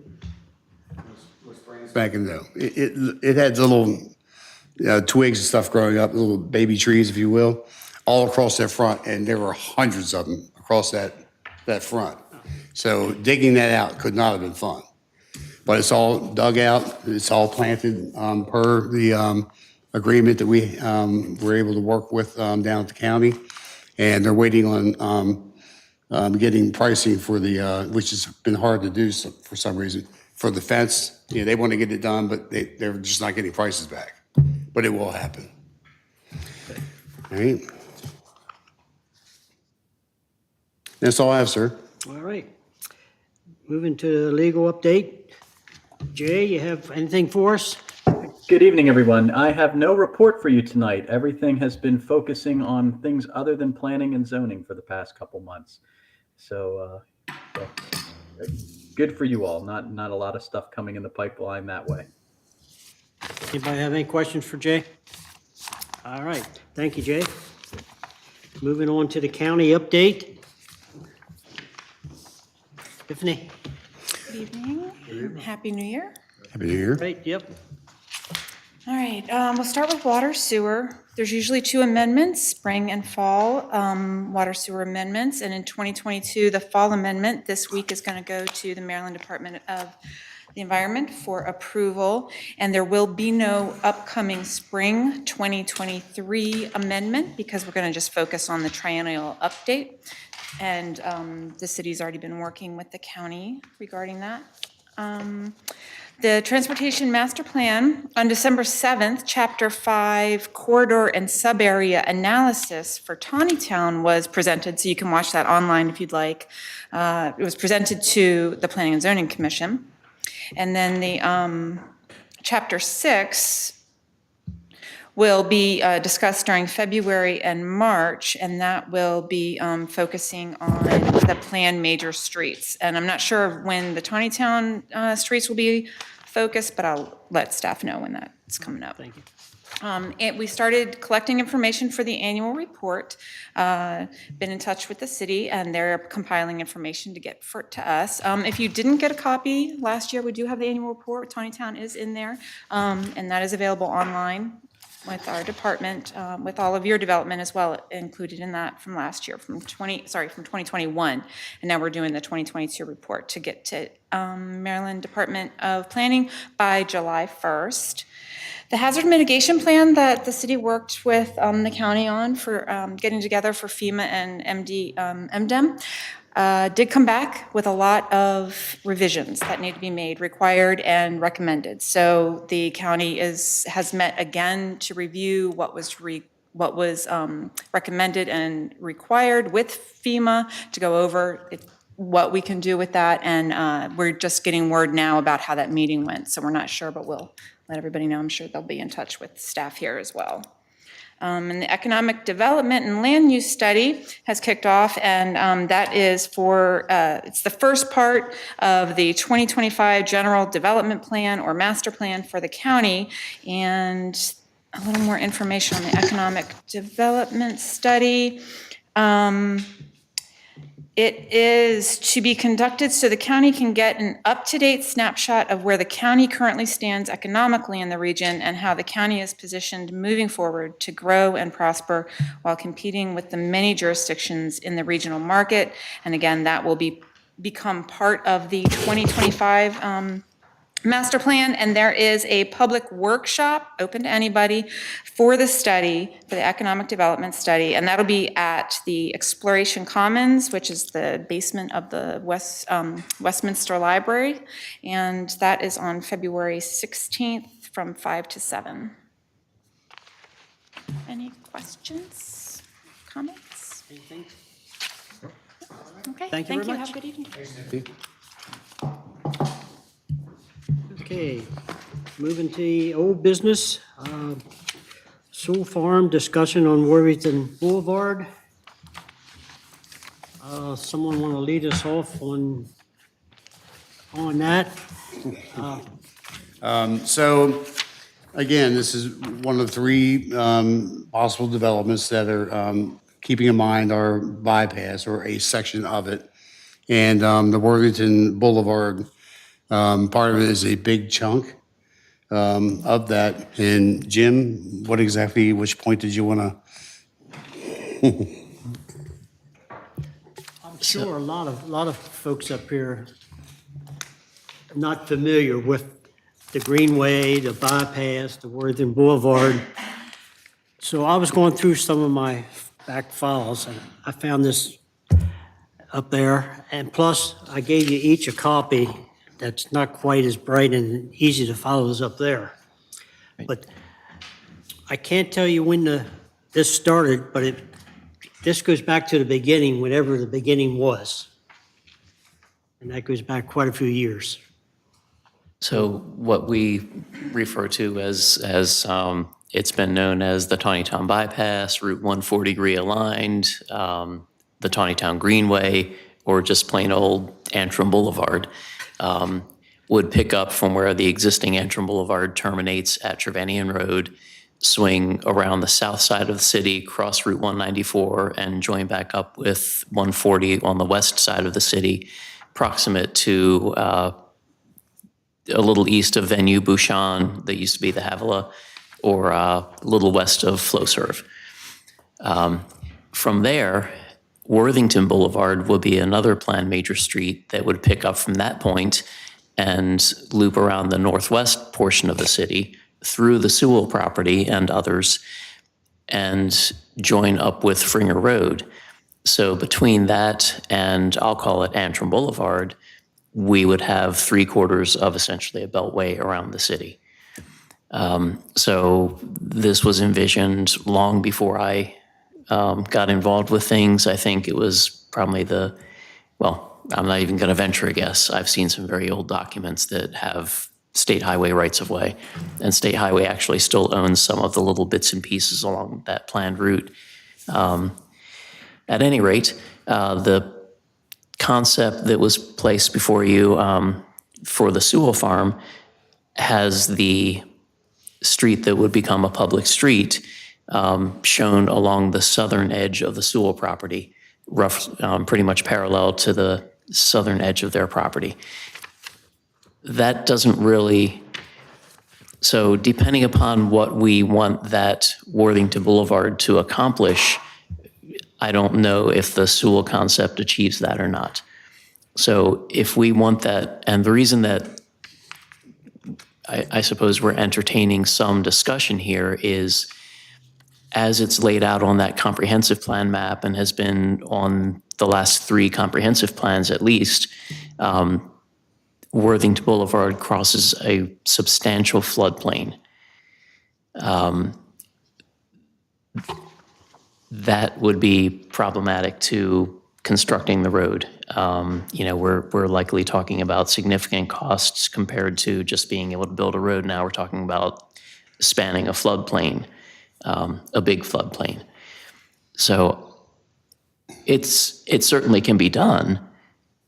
Back in the, it had little twigs and stuff growing up, little baby trees, if you will, all across that front, and there were hundreds of them across that front. So digging that out could not have been fun. But it's all dug out, it's all planted per the agreement that we were able to work with down at the county. And they're waiting on getting pricing for the, which has been hard to do for some reason, for the fence. They want to get it done, but they're just not getting prices back. But it will happen. All right. That's all I have, sir. All right. Moving to the legal update. Jay, you have anything for us? Good evening, everyone. I have no report for you tonight. Everything has been focusing on things other than planning and zoning for the past couple months. So, good for you all. Not a lot of stuff coming in the pipeline that way. Anybody have any questions for Jay? All right. Thank you, Jay. Moving on to the county update. Tiffany? Good evening, and Happy New Year. Happy New Year. Right, yep. All right, we'll start with water sewer. There's usually 2 amendments, spring and fall water sewer amendments. And in 2022, the fall amendment this week is going to go to the Maryland Department of the Environment for approval. And there will be no upcoming spring 2023 amendment because we're going to just focus on the triennial update. And the city's already been working with the county regarding that. The Transportation Master Plan on December 7th, Chapter 5 Corridor and Subarea Analysis for Taneytown was presented, so you can watch that online if you'd like. It was presented to the Planning and Zoning Commission. And then the Chapter 6 will be discussed during February and March, and that will be focusing on the planned major streets. And I'm not sure when the Taneytown streets will be focused, but I'll let staff know when that's coming up. Thank you. And we started collecting information for the annual report. Been in touch with the city, and they're compiling information to get to us. If you didn't get a copy last year, we do have the annual report. Taneytown is in there, and that is available online with our department, with all of your development as well included in that from last year, from 2021. And now we're doing the 2022 report to get to Maryland Department of Planning by July 1st. The hazard mitigation plan that the city worked with the county on for getting together for FEMA and MDEM did come back with a lot of revisions that need to be made, required and recommended. So the county has met again to review what was what was recommended and required with FEMA to go over what we can do with that. And we're just getting word now about how that meeting went. So we're not sure, but we'll let everybody know. I'm sure they'll be in touch with staff here as well. And the Economic Development and Land Use Study has kicked off, and that is for, it's the first part of the 2025 General Development Plan or Master Plan for the county. And a little more information on the Economic Development Study. It is to be conducted so the county can get an up-to-date snapshot of where the county currently stands economically in the region and how the county is positioned moving forward to grow and prosper while competing with the many jurisdictions in the regional market. And again, that will become part of the 2025 master plan, and there is a public workshop open to anybody for the study, for the economic development study, and that'll be at the Exploration Commons, which is the basement of the Westminster Library, and that is on February 16th from 5 to 7. Any questions, comments? Anything? Okay, Thank you very much. Have a good evening. Okay, moving to the old business. Sewell Farm discussion on Worthington Boulevard. Someone want to lead us off on that? So, again, this is one of 3 possible developments that are keeping in mind our bypass or a section of it. And the Worthington Boulevard, part of it is a big chunk of that. And Jim, which point did you want to? I'm sure a lot of folks up here are not familiar with the Greenway, the bypass, the Worthington Boulevard. So I was going through some of my back files and I found this up there. And plus, I gave you each a copy that's not quite as bright and easy to follow as up there. But I can't tell you when this started, but this goes back to the beginning, whenever the beginning was. And that goes back quite a few years. So what we refer to as it's been known as the Taneytown Bypass, Route 140 realigned, the Taneytown Greenway, or just plain old Antrim Boulevard, would pick up from where the existing Antrim Boulevard terminates at Trevanian Road, swing around the south side of the city, cross Route 194, and join back up with 140 on the west side of the city, proximate to a little east of Venue Bouchon, that used to be the Havilah, or a little west of Flowserve. From there, Worthington Boulevard would be another planned major street that would pick up from that point and loop around the northwest portion of the city through the Sewell property and others and join up with Fringer Road. So between that and I'll call it Antrim Boulevard, we would have 3/4 of essentially a beltway around the city. So this was envisioned long before I got involved with things. I think it was probably I'm not even going to venture a guess. I've seen some very old documents that have state highway rights of way, and state highway actually still owns some of the little bits and pieces along that planned route. At any rate, the concept that was placed before you for the Sewell Farm has the street that would become a public street shown along the southern edge of the Sewell property, pretty much parallel to the southern edge of their property. That doesn't really, so depending upon what we want that Worthington Boulevard to accomplish, I don't know if the Sewell concept achieves that or not. So if we want that, and the reason that I suppose we're entertaining some discussion here is, as it's laid out on that comprehensive plan map and has been on the last 3 comprehensive plans at least, Worthington Boulevard crosses a substantial floodplain. that would be problematic to constructing the road. We're likely talking about significant costs compared to just being able to build a road. Now we're talking about spanning a floodplain, a big floodplain. So it certainly can be done,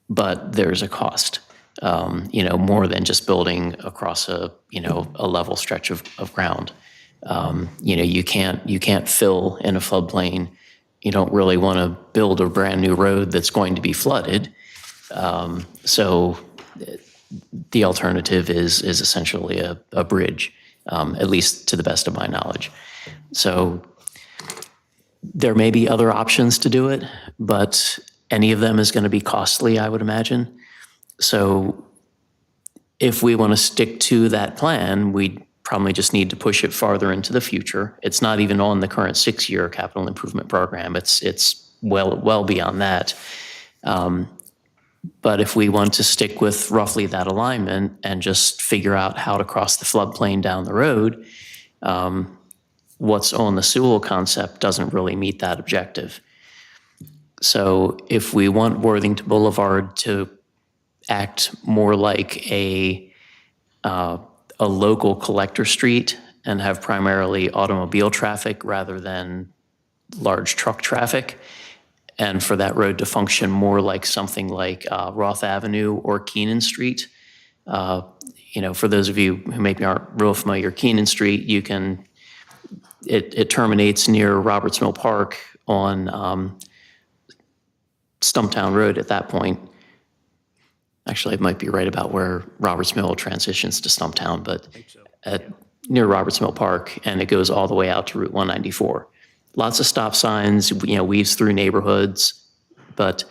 but there's a cost, more than just building across a level stretch of ground. You can't fill in a floodplain. You don't really want to build a brand new road that's going to be flooded. So the alternative is essentially a bridge, at least to the best of my knowledge. So there may be other options to do it, but any of them is going to be costly, I would imagine. So if we want to stick to that plan, we probably just need to push it farther into the future. It's not even on the current 6-year capital improvement program. It's well beyond that. But if we want to stick with roughly that alignment and just figure out how to cross the floodplain down the road, what's on the Sewell concept doesn't really meet that objective. So if we want Worthington Boulevard to act more like a local collector street and have primarily automobile traffic rather than large truck traffic, and for that road to function more like something like Roth Avenue or Keenan Street. For those of you who maybe aren't real familiar, Keenan Street, it terminates near Roberts Mill Park on Stumptown Road at that point. Actually, it might be right about where Roberts Mill transitions to Stumptown, but near Roberts Mill Park, and it goes all the way out to Route 194. Lots of stop signs, weaves through neighborhoods, but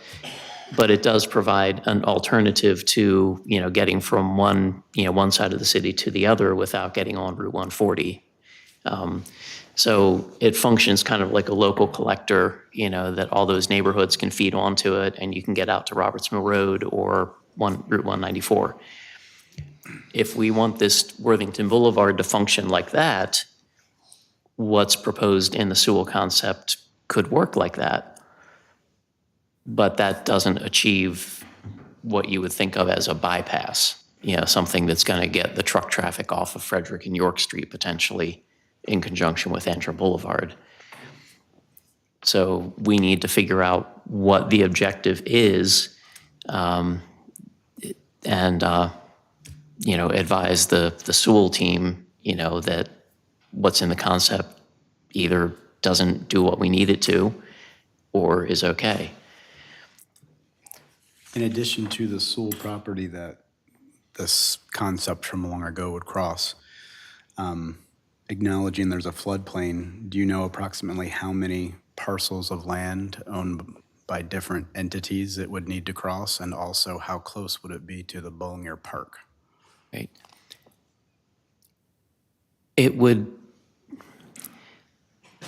it does provide an alternative to, getting from one side of the city to the other without getting on Route 140. So it functions kind of like a local collector, that all those neighborhoods can feed onto it, and you can get out to Roberts Mill Road or Route 194. If we want this Worthington Boulevard to function like that, what's proposed in the Sewell concept could work like that, but that doesn't achieve what you would think of as a bypass, something that's going to get the truck traffic off of Frederick and York Street potentially in conjunction with Antrim Boulevard. So we need to figure out what the objective is, and advise the Sewell team, that what's in the concept either doesn't do what we need it to or is okay. In addition to the Sewell property that this concept from long ago would cross, acknowledging there's a floodplain, do you know approximately how many parcels of land owned by different entities it would need to cross, and also how close would it be to the Bollinger Park? Right. It would,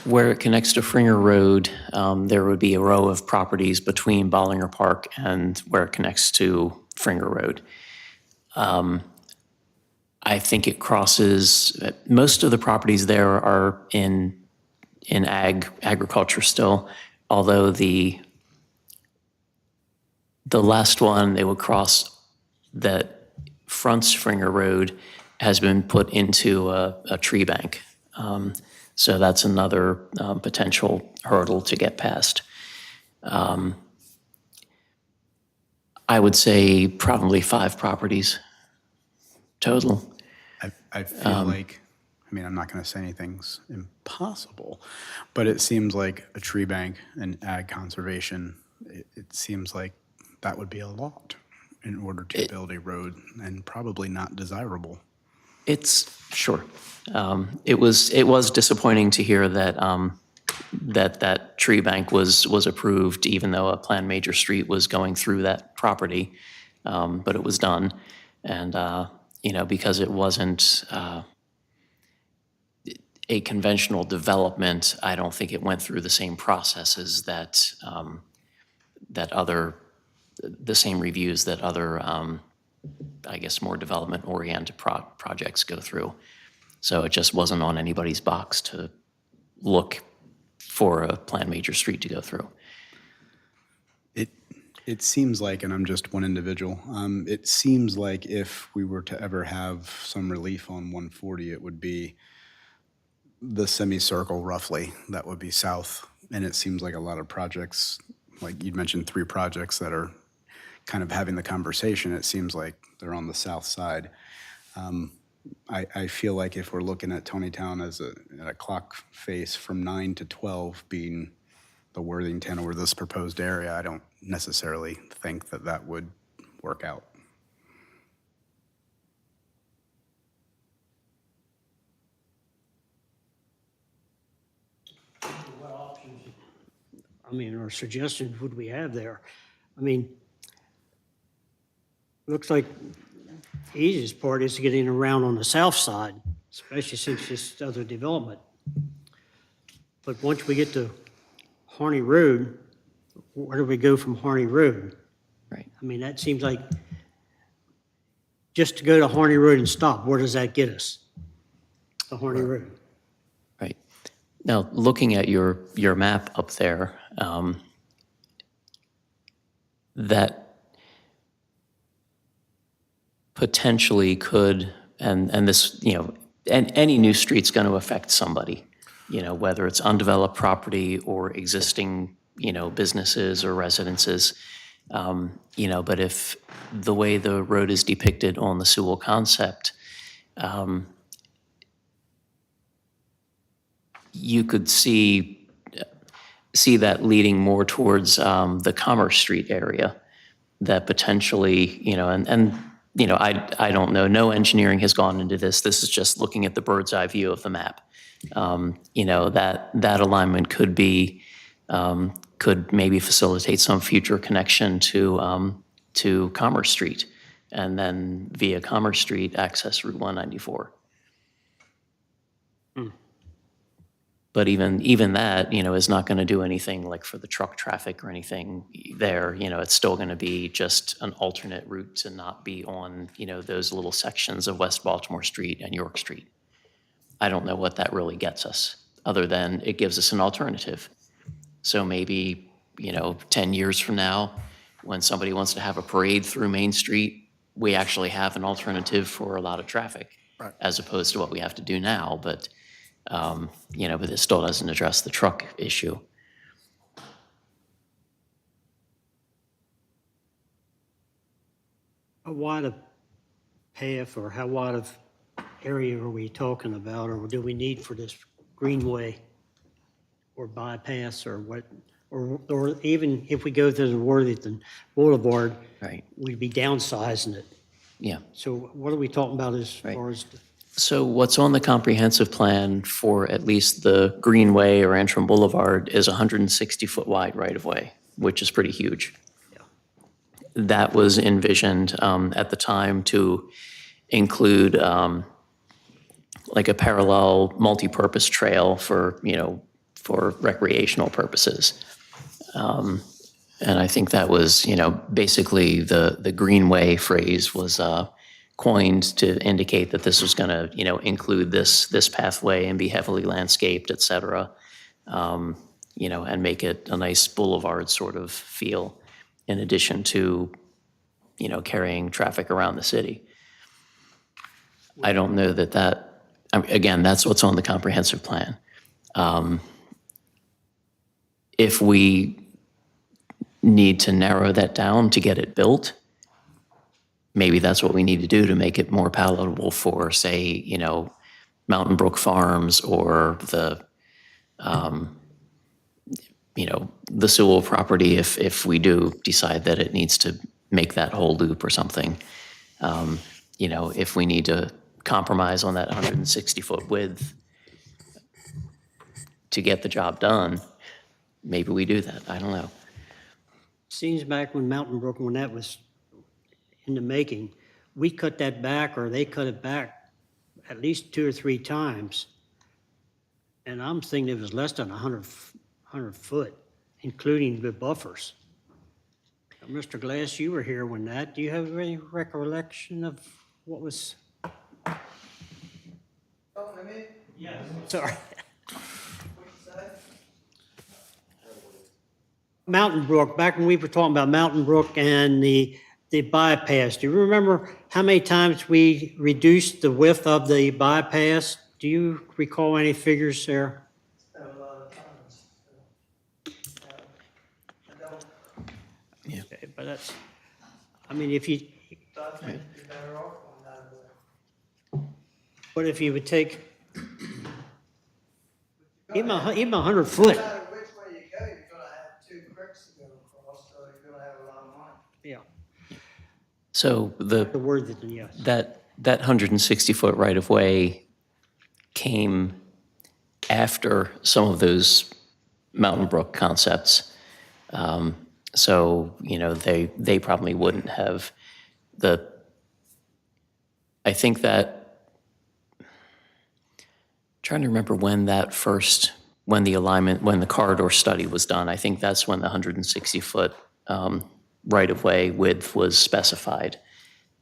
where it connects to Fringer Road, there would be a row of properties between Bollinger Park and where it connects to Fringer Road. I think it crosses, most of the properties there are in agriculture still, although the last one they would cross that fronts Fringer Road has been put into a tree bank. So that's another potential hurdle to get past. I would say probably 5 properties total. I feel like, I'm not going to say anything's impossible, but it seems like a tree bank and ag conservation, it seems like that would be a lot in order to build a road, and probably not desirable. It's sure. It was disappointing to hear that that tree bank was approved, even though a planned major street was going through that property, but it was done, and because it wasn't a conventional development, I don't think it went through the same processes that the same reviews that other I guess more development-oriented projects go through. So it just wasn't on anybody's box to look for a planned major street to go through. It seems like, and I'm just one individual, it seems like if we were to ever have some relief on 140, it would be the semicircle roughly, that would be south. And it seems like a lot of projects, like you'd mentioned 3 projects that are kind of having the conversation, it seems like they're on the south side. I feel like if we're looking at Taneytown as a clock face from 9 to 12 being the Worthington or this proposed area, I don't necessarily think that that would work out. What options, I mean, or suggestions would we have there? I mean, looks like the easiest part is getting around on the south side, especially since this other development. But once we get to Harney Road, where do we go from Harney Road? Right. I mean, that seems like just to go to Harney Road and stop, where does that get us? The Harney Road. Right. Now, looking at your map up there, that potentially could, and this, and any new street's going to affect somebody, whether it's undeveloped property or existing, businesses or residences. But if the way the road is depicted on the Sewell concept, you could see that leading more towards the Commerce Street area, that potentially, I don't know. No engineering has gone into this. This is just looking at the bird's eye view of the map. That alignment could be, could maybe facilitate some future connection to Commerce Street, and then via Commerce Street access Route 194. But even that, is not going to do anything like for the truck traffic or anything there. It's still going to be just an alternate route to not be on, those little sections of West Baltimore Street and York Street. I don't know what that really gets us, other than it gives us an alternative. So maybe, 10 years from now, when somebody wants to have a parade through Main Street, we actually have an alternative for a lot of traffic, as opposed to what we have to do now. But but it still doesn't address the truck issue. How wide a path or how wide of area are we talking about, or do we need for this greenway or bypass or what? Or even if we go to the Worthington Boulevard, Right. we'd be downsizing it. Yeah. So what are we talking about as far as? So what's on the comprehensive plan for at least the Greenway or Antrim Boulevard is 160-foot wide right-of-way, which is pretty huge. That was envisioned at the time to include like a parallel multi-purpose trail for, for recreational purposes. And I think that was, basically the Greenway phrase was coined to indicate that this was going to, include this pathway and be heavily landscaped, et cetera, and make it a nice boulevard sort of feel, in addition to, carrying traffic around the city. I don't know that, again, that's what's on the comprehensive plan. If we need to narrow that down to get it built, maybe that's what we need to do to make it more palatable for, say, Mountain Brook Farms or the Sewell property, if we do decide that it needs to make that whole loop or something. If we need to compromise on that 160-foot width to get the job done, maybe we do that. I don't know. Seems back when Mountain Brook, when that was in the making, we cut that back, or they cut it back at least 2 or 3 times. And I'm thinking it was less than 100 foot, including the buffers. Mr. Glass, you were here when that. Do you have any recollection of what was? Oh, I mean? Yes. Sorry. Mountain Brook, back when we were talking about Mountain Brook and the bypass, do you remember how many times we reduced the width of the bypass? Do you recall any figures there? Okay, but that's, I mean, if you, but if you would take, even 100 foot, Which way you go, you're gonna have two creeks to go across, so you're gonna have a lot of money. yeah, So the word that, yes. that 160-foot right-of-way came after some of those Mountain Brook concepts. So, they probably wouldn't have I think that, trying to remember when the corridor study was done. I think that's when the 160-foot right-of-way width was specified.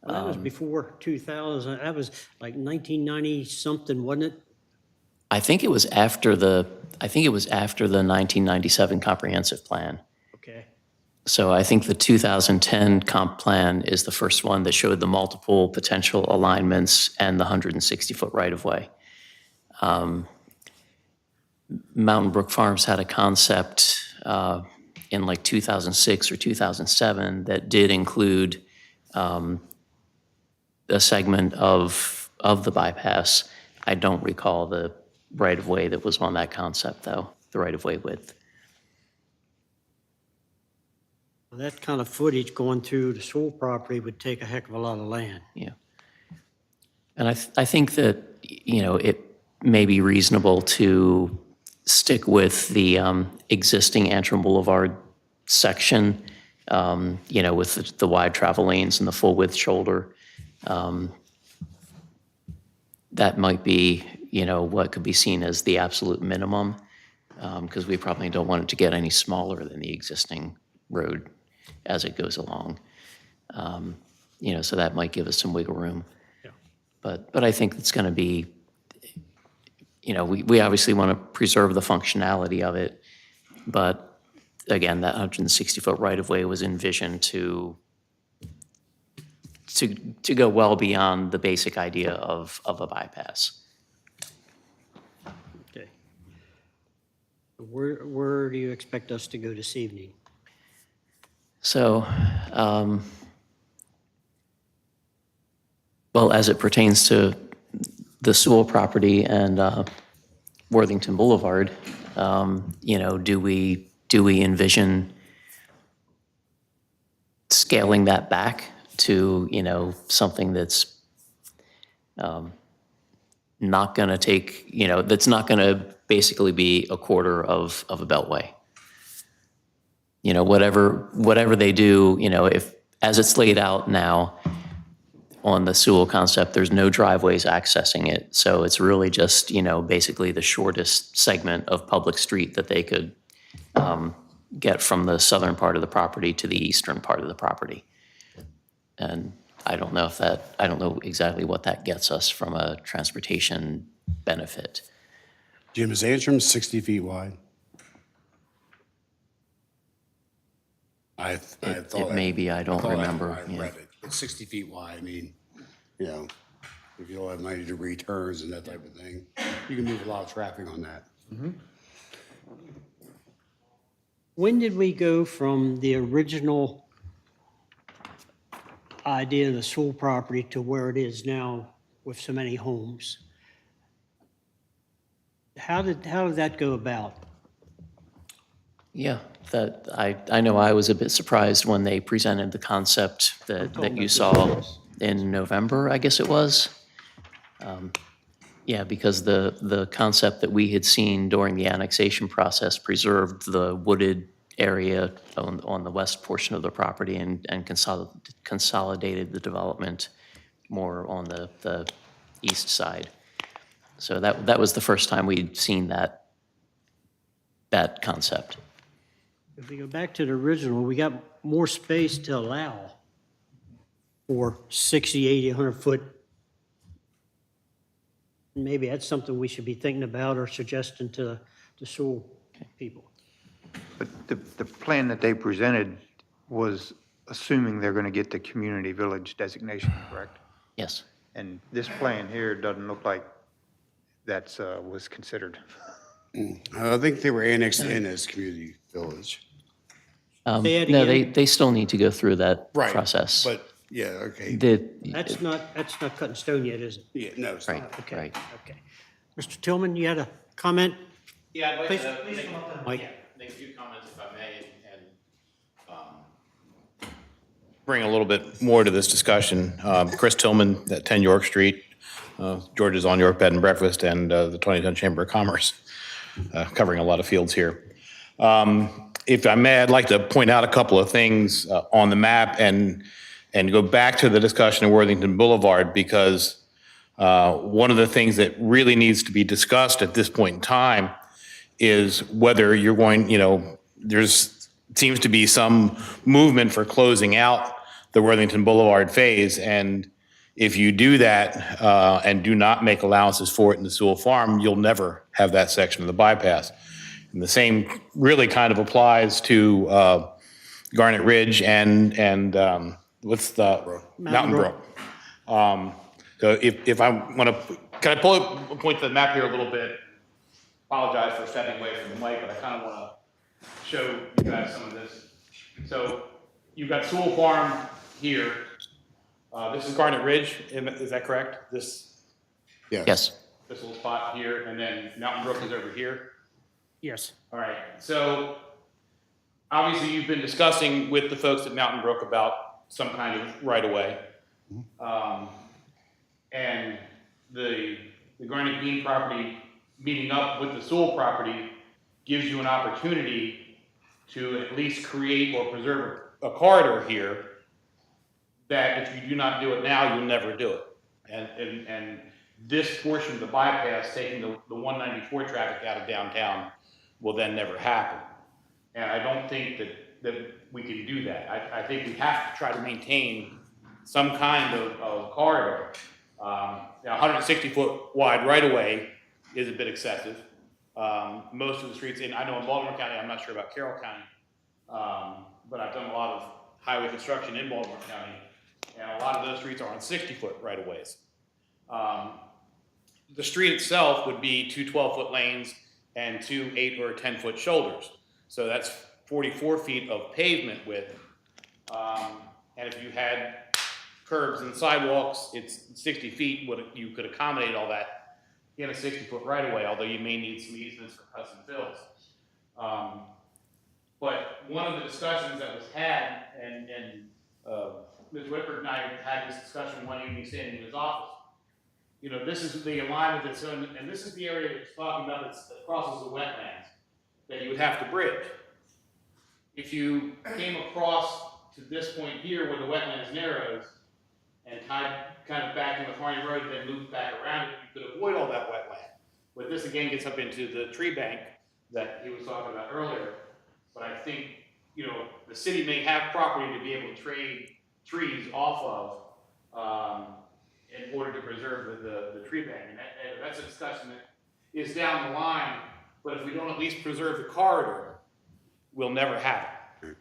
Well, that was before 2000, that was like 1990 something, wasn't it? I think it was after the 1997 comprehensive plan. Okay. So I think the 2010 comp plan is the first one that showed the multiple potential alignments and the 160-foot right-of-way. Mountain Brook Farms had a concept in like 2006 or 2007 that did include a segment of the bypass. I don't recall the right-of-way that was on that concept, though, the right-of-way width. That kind of footage going through the Sewell property would take a heck of a lot of land. Yeah. And I think that, it may be reasonable to stick with the existing Antrim Boulevard section, with the wide travel lanes and the full width shoulder. That might be, what could be seen as the absolute minimum, because we probably don't want it to get any smaller than the existing road as it goes along. So that might give us some wiggle room. Yeah. But I think it's going to be, we obviously want to preserve the functionality of it. But again, that 160-foot right-of-way was envisioned to go well beyond the basic idea of a bypass. Okay. Where do you expect us to go this evening? So, well, as it pertains to the Sewell property and Worthington Boulevard, do we envision scaling that back to, something that's not going to take, that's not going to basically be a quarter of a beltway? Whatever they do, if, as it's laid out now on the Sewell concept, there's no driveways accessing it. So it's really just, basically the shortest segment of public street that they could get from the southern part of the property to the eastern part of the property. And I don't know exactly what that gets us from a transportation benefit. Jim, is Antrim 60 feet wide? I thought It may be, I don't remember. I read it. It's 60 feet wide. I mean, if you don't have 90-degree turns and that type of thing, you can move a lot of traffic on that. When did we go from the original idea of the Sewell property to where it is now with so many homes? How did that go about? Yeah, that I know I was a bit surprised when they presented the concept that you saw in November, I guess it was. Yeah, because the concept that we had seen during the annexation process preserved the wooded area on the west portion of the property and consolidated the development more on the east side. So that was the first time we'd seen that concept. If we go back to the original, we got more space to allow for 60, 80, 100 foot. Maybe that's something we should be thinking about or suggesting to the Sewell people. But the plan that they presented was assuming they're going to get the community village designation, correct? Yes. And this plan here doesn't look like that's, was considered. I think they were annexed in as community village. Say it No, again. they still need to go through that Right. process. But, yeah, okay. That's not cut in stone yet, is it? Yeah, no, it's Right, not. Okay, right. okay. Mr. Tillman, you had a comment? Yeah, I'd like Please- to please make, come up to the mic. yeah, make a few comments if I may, and bring a little bit more to this discussion. Chris Tillman at 10 York Street, George's On York Bed and Breakfast, and the Taneytown Chamber of Commerce, covering a lot of fields here. If I may, I'd like to point out a couple of things on the map and go back to the discussion of Worthington Boulevard, because one of the things that really needs to be discussed at this point in time is whether you're going, there's seems to be some movement for closing out the Worthington Boulevard phase. And if you do that and do not make allowances for it in the Sewell Farm, you'll never have that section of the bypass. And the same really kind of applies to Garnet Ridge and what's the Mountain Brook. So if I want to, can I point to the map here a little bit? Apologize for stepping away from the mic, but I kind of want to show you guys some of this. So you've got Sewell Farm here. This is Garnet Ridge, is that correct? This Yes. little spot here, and then Mountain Brook is over here. Yes. All right, so obviously you've been discussing with the folks at Mountain Brook about some kind of right-of-way. And the Garnet Green property meeting up with the Sewell property gives you an opportunity to at least create or preserve a corridor here that if you do not do it now, you'll never do it. And this portion of the bypass, taking the 194 traffic out of downtown, will then never happen. And I don't think that we can do that. I think we have to try to maintain some kind of corridor. 160-foot wide right-of-way is a bit excessive. Most of the streets I know in Baltimore County, I'm not sure about Carroll County, but I've done a lot of highway construction in Baltimore County, and a lot of those streets are on 60-foot right-of-ways. The street itself would be two 12-foot lanes and two 8 or 10-foot shoulders. So that's 44 feet of pavement width. And if you had curbs and sidewalks, it's 60 feet. You could accommodate all that in a 60-foot right-of-way, although you may need some easements for cuts and fills. But one of the discussions that was had, and Ms. Whitford and I had this discussion one evening standing in his office. This is the alignment that's on, and this is the area that it's talking about that crosses the wetlands that you would have to bridge. If you came across to this point here where the wetlands narrows and tied kind of back into Harney Road, then looped back around it, you could avoid all that wetland. But this again gets up into the tree bank that he was talking about earlier. But I think, the city may have property to be able to trade trees off of in order to preserve the tree bank. And that's a discussion that is down the line, but if we don't at least preserve the corridor, we'll never have it.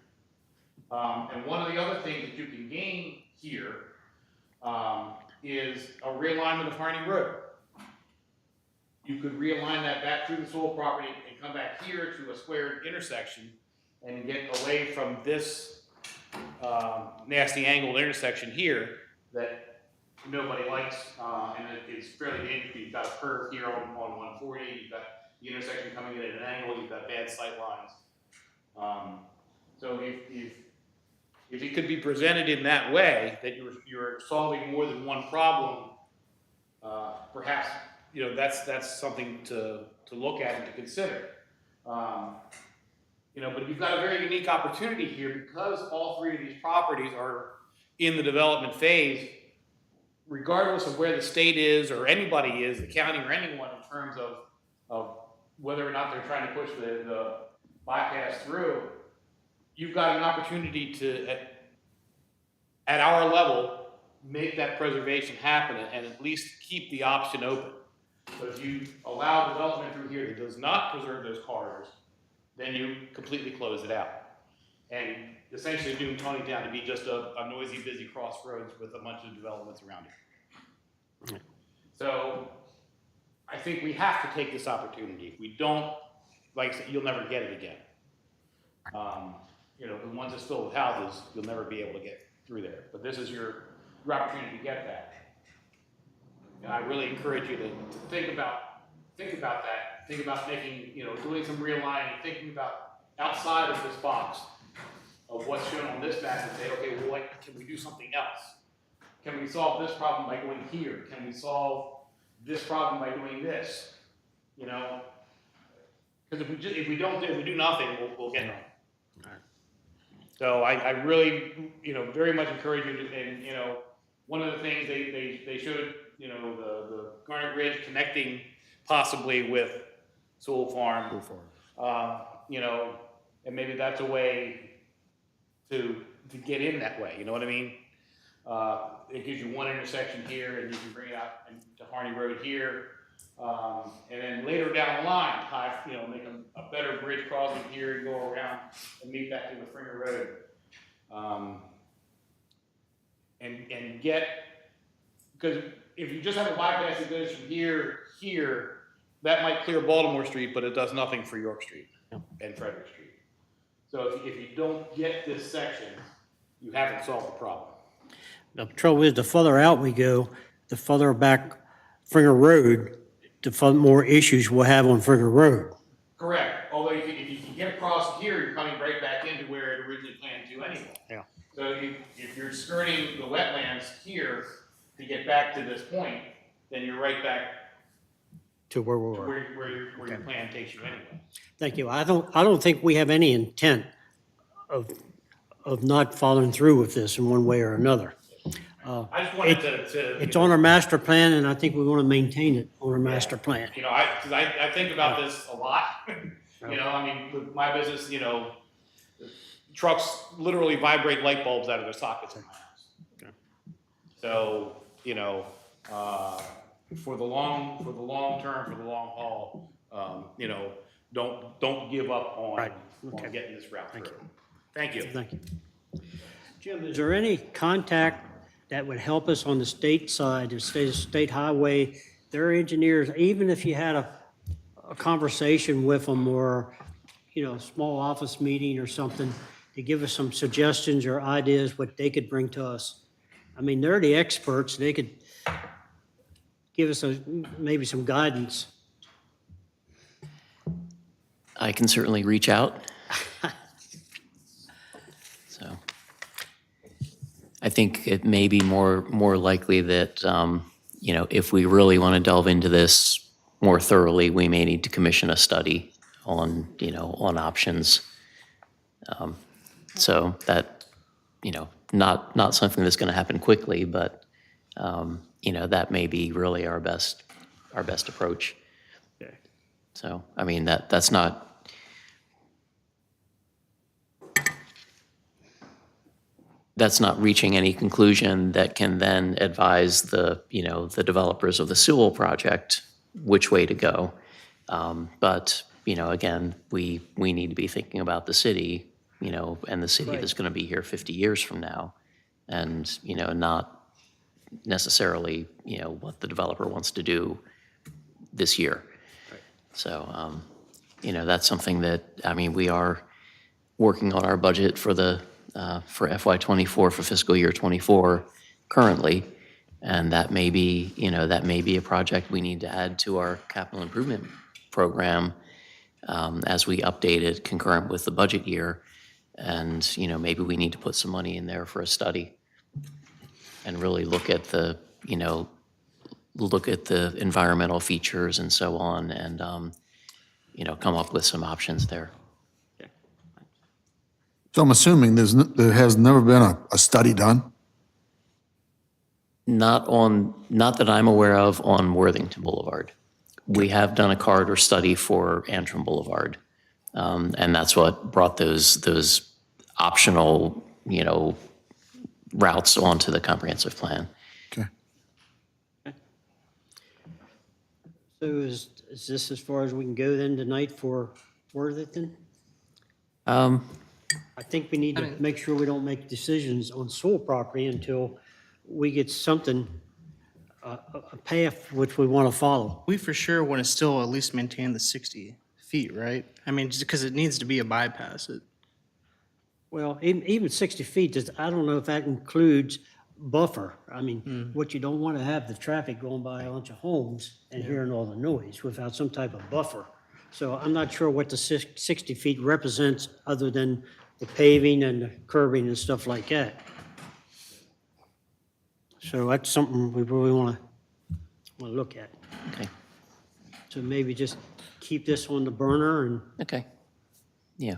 And one of the other things that you can gain here is a realignment of Harney Road. You could realign that back through the Sewell property and come back here to a squared intersection and get away from this nasty angled intersection here that nobody likes, and it's fairly dangerous. You've got a curve here on 140, you've got the intersection coming in at an angle, you've got bad sight lines. So if it could be presented in that way, that you're solving more than one problem, perhaps that's something to look at and to consider. But you've got a very unique opportunity here because all three of these properties are in the development phase. Regardless of where the state is or anybody is, the county or anyone, in terms of whether or not they're trying to push the bypass through, you've got an opportunity to, at our level, make that preservation happen and at least keep the option open. But if you allow development through here that does not preserve those corridors, then you completely close it out. And essentially doing Taneytown to be just a noisy, busy crossroads with a bunch of developments around it. So I think we have to take this opportunity. If we don't, like I said, you'll never get it again. You know, the ones that's filled with houses, you'll never be able to get through there. But this is your opportunity to get that. And I really encourage you to think about that. Think about making, you know, doing some realigning, thinking about outside of this box of what's shown on this map and say, okay, well, what, can we do something else? Can we solve this problem by going here? Can we solve this problem by doing this? You know, because if we do nothing, we'll get nothing. So I really, you know, very much encourage you to, and, you know, one of the things they showed, you know, the Garnet Ridge connecting possibly with Sewell Farm. You know, and maybe that's a way to get in that way, you know what I mean? It gives you one intersection here, and you can bring it out to Harney Road here. And then later down the line, you know, make a better bridge crossing here and go around and meet back to the Fringer Road. And get, because if you just have a bypass that goes from here, that might clear Baltimore Street, but it does nothing for York Street and Frederick Street. So if you don't get this section, you haven't solved the problem. The trouble is, the further out we go, the further back Fringer Road, the more issues we'll have on Fringer Road. Correct. Although if you get across here, you're coming right back into where it originally planned to anyway. Yeah. So if you're skirting the wetlands here to get back to this point, then you're right back To where we to were. where your plan takes you anyway. Thank you. I don't think we have any intent of not following through with this in one way or another. I just wanted to It's on our master plan, and I think we want to maintain it on our master plan. You know, I think about this a lot. You know, I mean, with my business, you know, trucks literally vibrate light bulbs out of their sockets in my house. So, you know, for the long term, for the long haul, you know, don't give up on getting this route through. Thank you. Thank you. Jim, is there any contact that would help us on the state side, the state highway, their engineers, even if you had a conversation with them or, you know, small office meeting or something to give us some suggestions or ideas what they could bring to us? I mean, they're the experts. They could give us maybe some guidance. I can certainly reach out. So I think it may be more likely that, you know, if we really want to delve into this more thoroughly, we may need to commission a study on, you know, on options. So that, you know, not something that's going to happen quickly, but, you know, that may be really our best approach. Okay. So, I mean, that's not, reaching any conclusion that can then advise the, you know, the developers of the Sewell project which way to go. But, you know, again, we need to be thinking about the city, you know, and the city that's going to be here 50 years from now. And, you know, not necessarily, you know, what the developer wants to do this year. So, you know, that's something that, I mean, we are working on our budget for for FY24 for fiscal year 24 currently. And that may be, you know, that may be a project we need to add to our capital improvement program as we update it concurrent with the budget year. And, you know, maybe we need to put some money in there for a study and really look at the, you know, look at the environmental features and so on, and, you know, come up with some options there. So I'm assuming there has never been a study done? Not that I'm aware of on Worthington Boulevard. We have done a corridor study for Antrim Boulevard, and that's what brought those optional, you know, routes onto the comprehensive plan. Okay. So is this as far as we can go then tonight for Worthington? I think we need to make sure we don't make decisions on soil property until we get something, a path which we want to follow. We for sure want to still at least maintain the 60 feet, right? I mean, just because it needs to be a bypass. Well, even 60 feet, I don't know if that includes buffer. I mean, what you don't want to have the traffic going by a bunch of homes and hearing all the noise without some type of buffer. So I'm not sure what the 60 feet represents other than the paving and the curbing and stuff like that. So that's something we really want to look at. Okay. So maybe just keep this on the burner and. Okay. Yeah.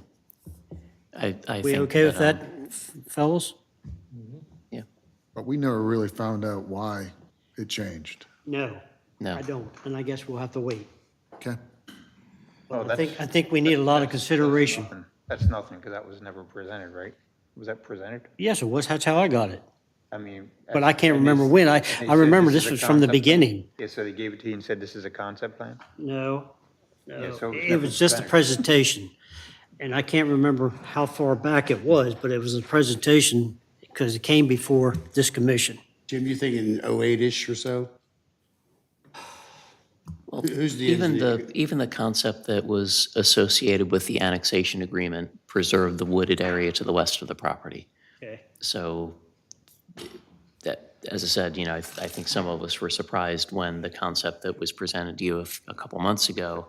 I think. We okay with that, fellas? Yeah. But we never really found out why it changed. No. No. I don't, and I guess we'll have to wait. Okay? Well, I think we need a lot of consideration. That's nothing, because that was never presented, right? Was that presented? Yes, it was, that's how I got it. I mean. But I can't and they- remember when. and they I said remember this this is a was from the concept plan? beginning. Yeah, so they gave it to you and said this is a concept plan? No, Yeah, no, so it was it never was just a presented. presentation. And I can't remember how far back it was, but it was a presentation because it came before this commission. Jim, you think in 08-ish or so? Well, Who's the even engineer? even the concept that was associated with the annexation agreement preserved the wooded area to the west of the property. Okay. So that, as I said, I think some of us were surprised when the concept that was presented to you a couple months ago,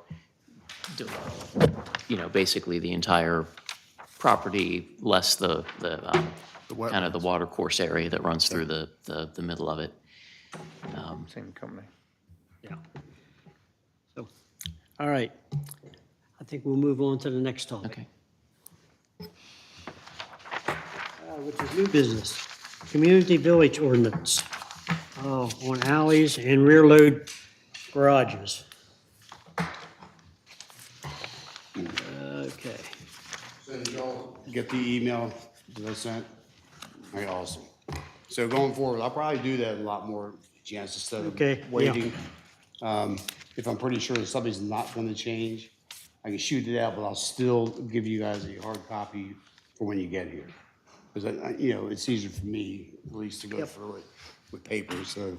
basically the entire property, less the kind of the water course area that runs through the middle of it. Same company. Yeah. So, all right. I think we'll move on to the next topic. Okay. Which is new business. Community village ordinance. Oh, on alleys and rear load garages. Okay. So did y'all get the email that I sent? Okay, awesome. So going forward, I'll probably do that a lot more chance instead Okay, of yeah. waiting. If I'm pretty sure something's not going to change, I can shoot it out, but I'll still give you guys a hard copy for when you get here. Because, it's easier for me, at least, to go Yep. through it with paper, so.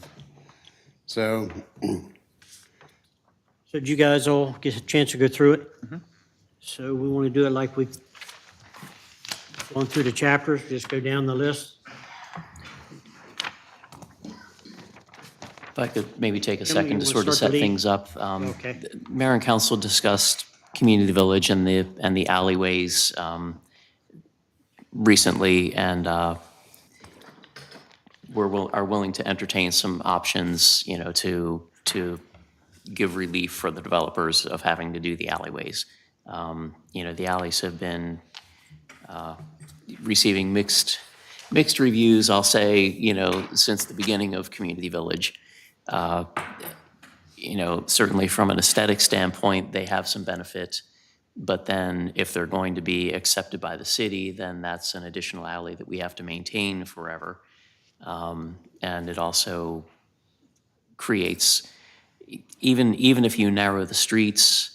So, So did you guys all get a chance to go through it? So we want to do it like we've gone through the chapters, just go down the list? If I could maybe take a Then we second to will sort of start set to lead. things up. Okay. Mayor and council discussed community village and the alleyways recently, and are willing to entertain some options, to give relief for the developers of having to do the alleyways. The alleys have been receiving mixed reviews, I'll say, since the beginning of community village. Certainly from an aesthetic standpoint, they have some benefit. But then if they're going to be accepted by the city, then that's an additional alley that we have to maintain forever. And it also creates, even if you narrow the streets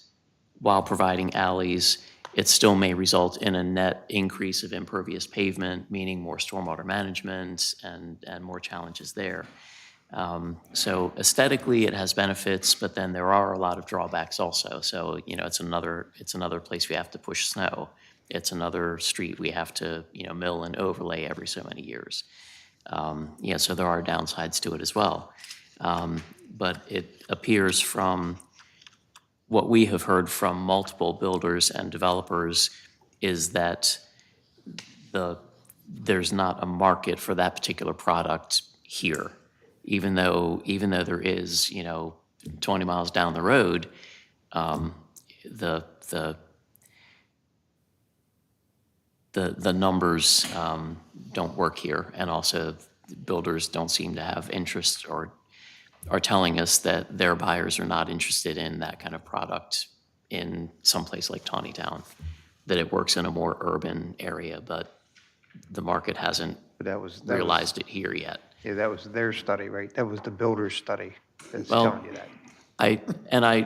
while providing alleys, it still may result in a net increase of impervious pavement, meaning more stormwater management and more challenges there. So aesthetically, it has benefits, but then there are a lot of drawbacks also. So, it's another place we have to push snow. It's another street we have to, mill and overlay every so many years. So there are downsides to it as well. But it appears from what we have heard from multiple builders and developers is that there's not a market for that particular product here. Even though there is, 20 miles down the road, the numbers don't work here, and also builders don't seem to have interest or are telling us that their buyers are not interested in that kind of product in some place like Taneytown, that it works in a more urban area, but the market hasn't But that was realized it here yet. Yeah, that was their study, right? That was the builder's study that's Well, telling you that.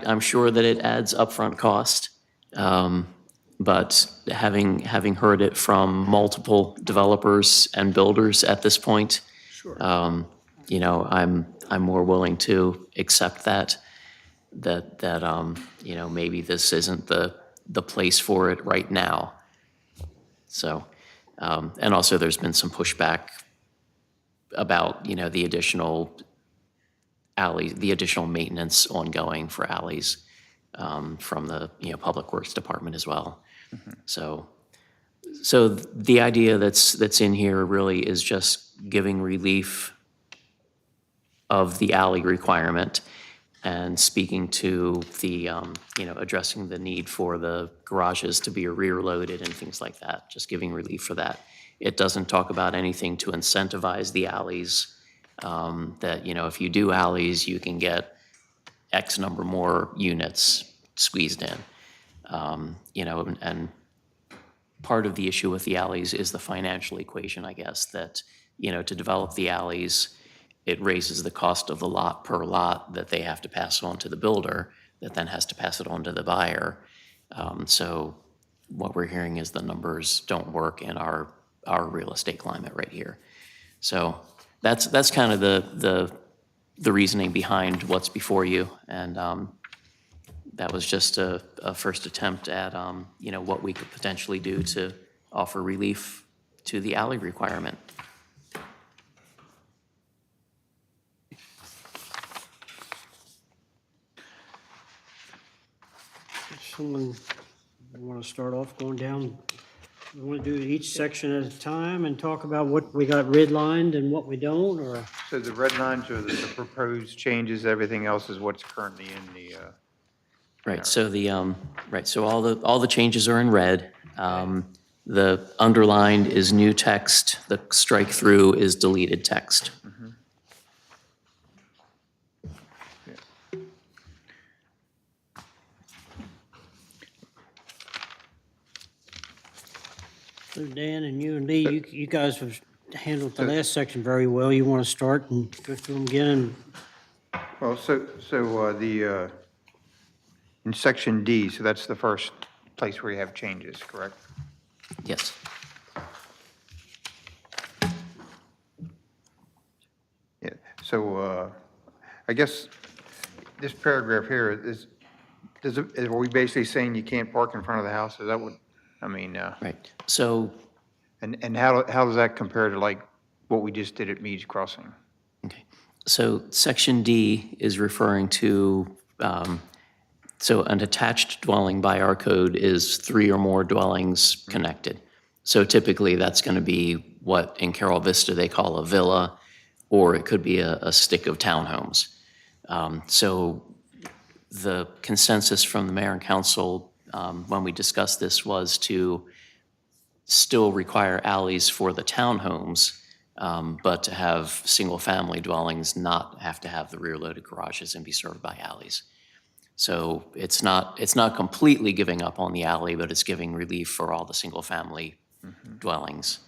I'm sure that it adds upfront cost. But having heard it from multiple developers and builders at this point, you know, I'm more willing to accept that you know, maybe this isn't the place for it right now. So, and also there's been some pushback about, you know, the additional maintenance ongoing for alleys from the, you know, Public Works Department as well. So the idea that's in here really is just giving relief of the alley requirement and speaking to the, you know, addressing the need for the garages to be rear loaded and things like that, just giving relief for that. It doesn't talk about anything to incentivize the alleys, that, you know, if you do alleys, you can get X number more units squeezed in. You know, and part of the issue with the alleys is the financial equation, I guess, that, you know, to develop the alleys, it raises the cost of the lot per lot that they have to pass on to the builder, that then has to pass it on to the buyer. So what we're hearing is the numbers don't work in our real estate climate right here. So that's kind of the reasoning behind what's before you. And that was just a first attempt at, you know, what we could potentially do to offer relief to the alley requirement. Someone want to start off going down? We want to do each section at a time and talk about what we got redlined and what we don't, or? So the red lines are the proposed changes, everything else is what's currently in the, Right, so so all the changes are in red. The underlined is new text, the strike through is deleted text. So Dan and you and Lee, you guys have handled the last section very well. You want to start and go through them again? well, in section D, so that's the first place where you have changes, correct? Yes. Yeah, so, I guess this paragraph here are we basically saying you can't park in front of the house? Is that what, I mean, Right, so, and how does that compare to like what we just did at Meads Crossing? okay, so section D is referring to, so an attached dwelling by our code is 3 or more dwellings connected. So typically, that's going to be what in Carol Vista they call a villa, or it could be a stick of townhomes. So the consensus from the mayor and council when we discussed this was to still require alleys for the townhomes, but to have single-family dwellings not have to have the rear-loaded garages and be served by alleys. So it's not completely giving up on the alley, but it's giving relief for all the single-family dwellings.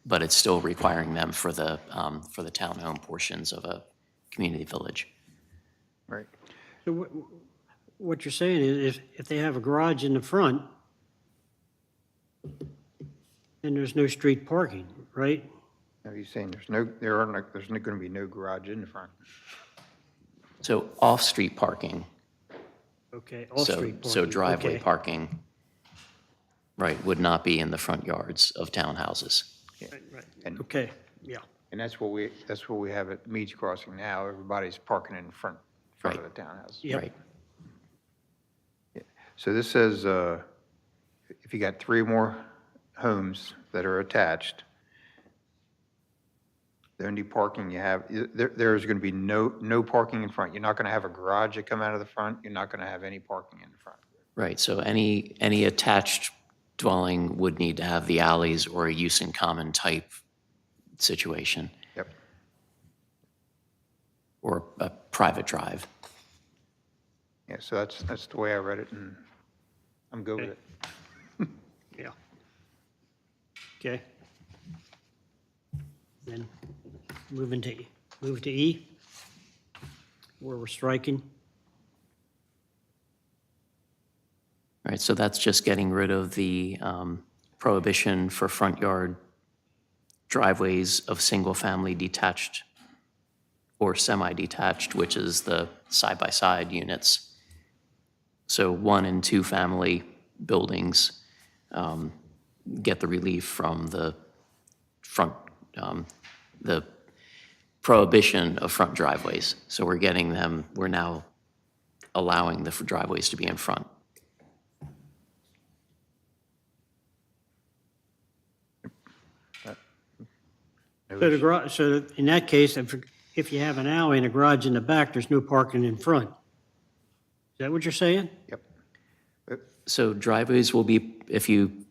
But it's still requiring them for the townhome portions of a community village. Right. So what you're saying is if they have a garage in the front, then there's no street parking, right? Are you saying there's going to be no garage in the front? So off-street parking. Okay, So off-street parking. so driveway okay. parking, right, would not be in the front yards of townhouses. Right. Okay, yeah. And that's what we have at Meads Crossing now. Everybody's parking in front of the townhouse. Yep. Right. Yeah. So this says, if you got 3 more homes that are attached, the only parking you have, there's going to be no parking in front. You're not going to have a garage that come out of the front. You're not going to have any parking in the front. Right, so any attached dwelling would need to have the alleys or a use in common type situation. Yep. Or a private drive. Yeah, so that's the way I read it, and I'm good with it. Yeah. Okay. Then move to E, where we're striking. Right. Right, so that's just getting rid of the prohibition for front yard driveways of single-family detached or semi-detached, which is the side-by-side units. So 1 and 2 family buildings get the relief from the front, the prohibition of front driveways. So we're now allowing the driveways to be in front. So the garage, so in that case, if you have an alley and a garage in the back, there's no parking in front. Is that what you're saying? Yep. So driveways will be, if you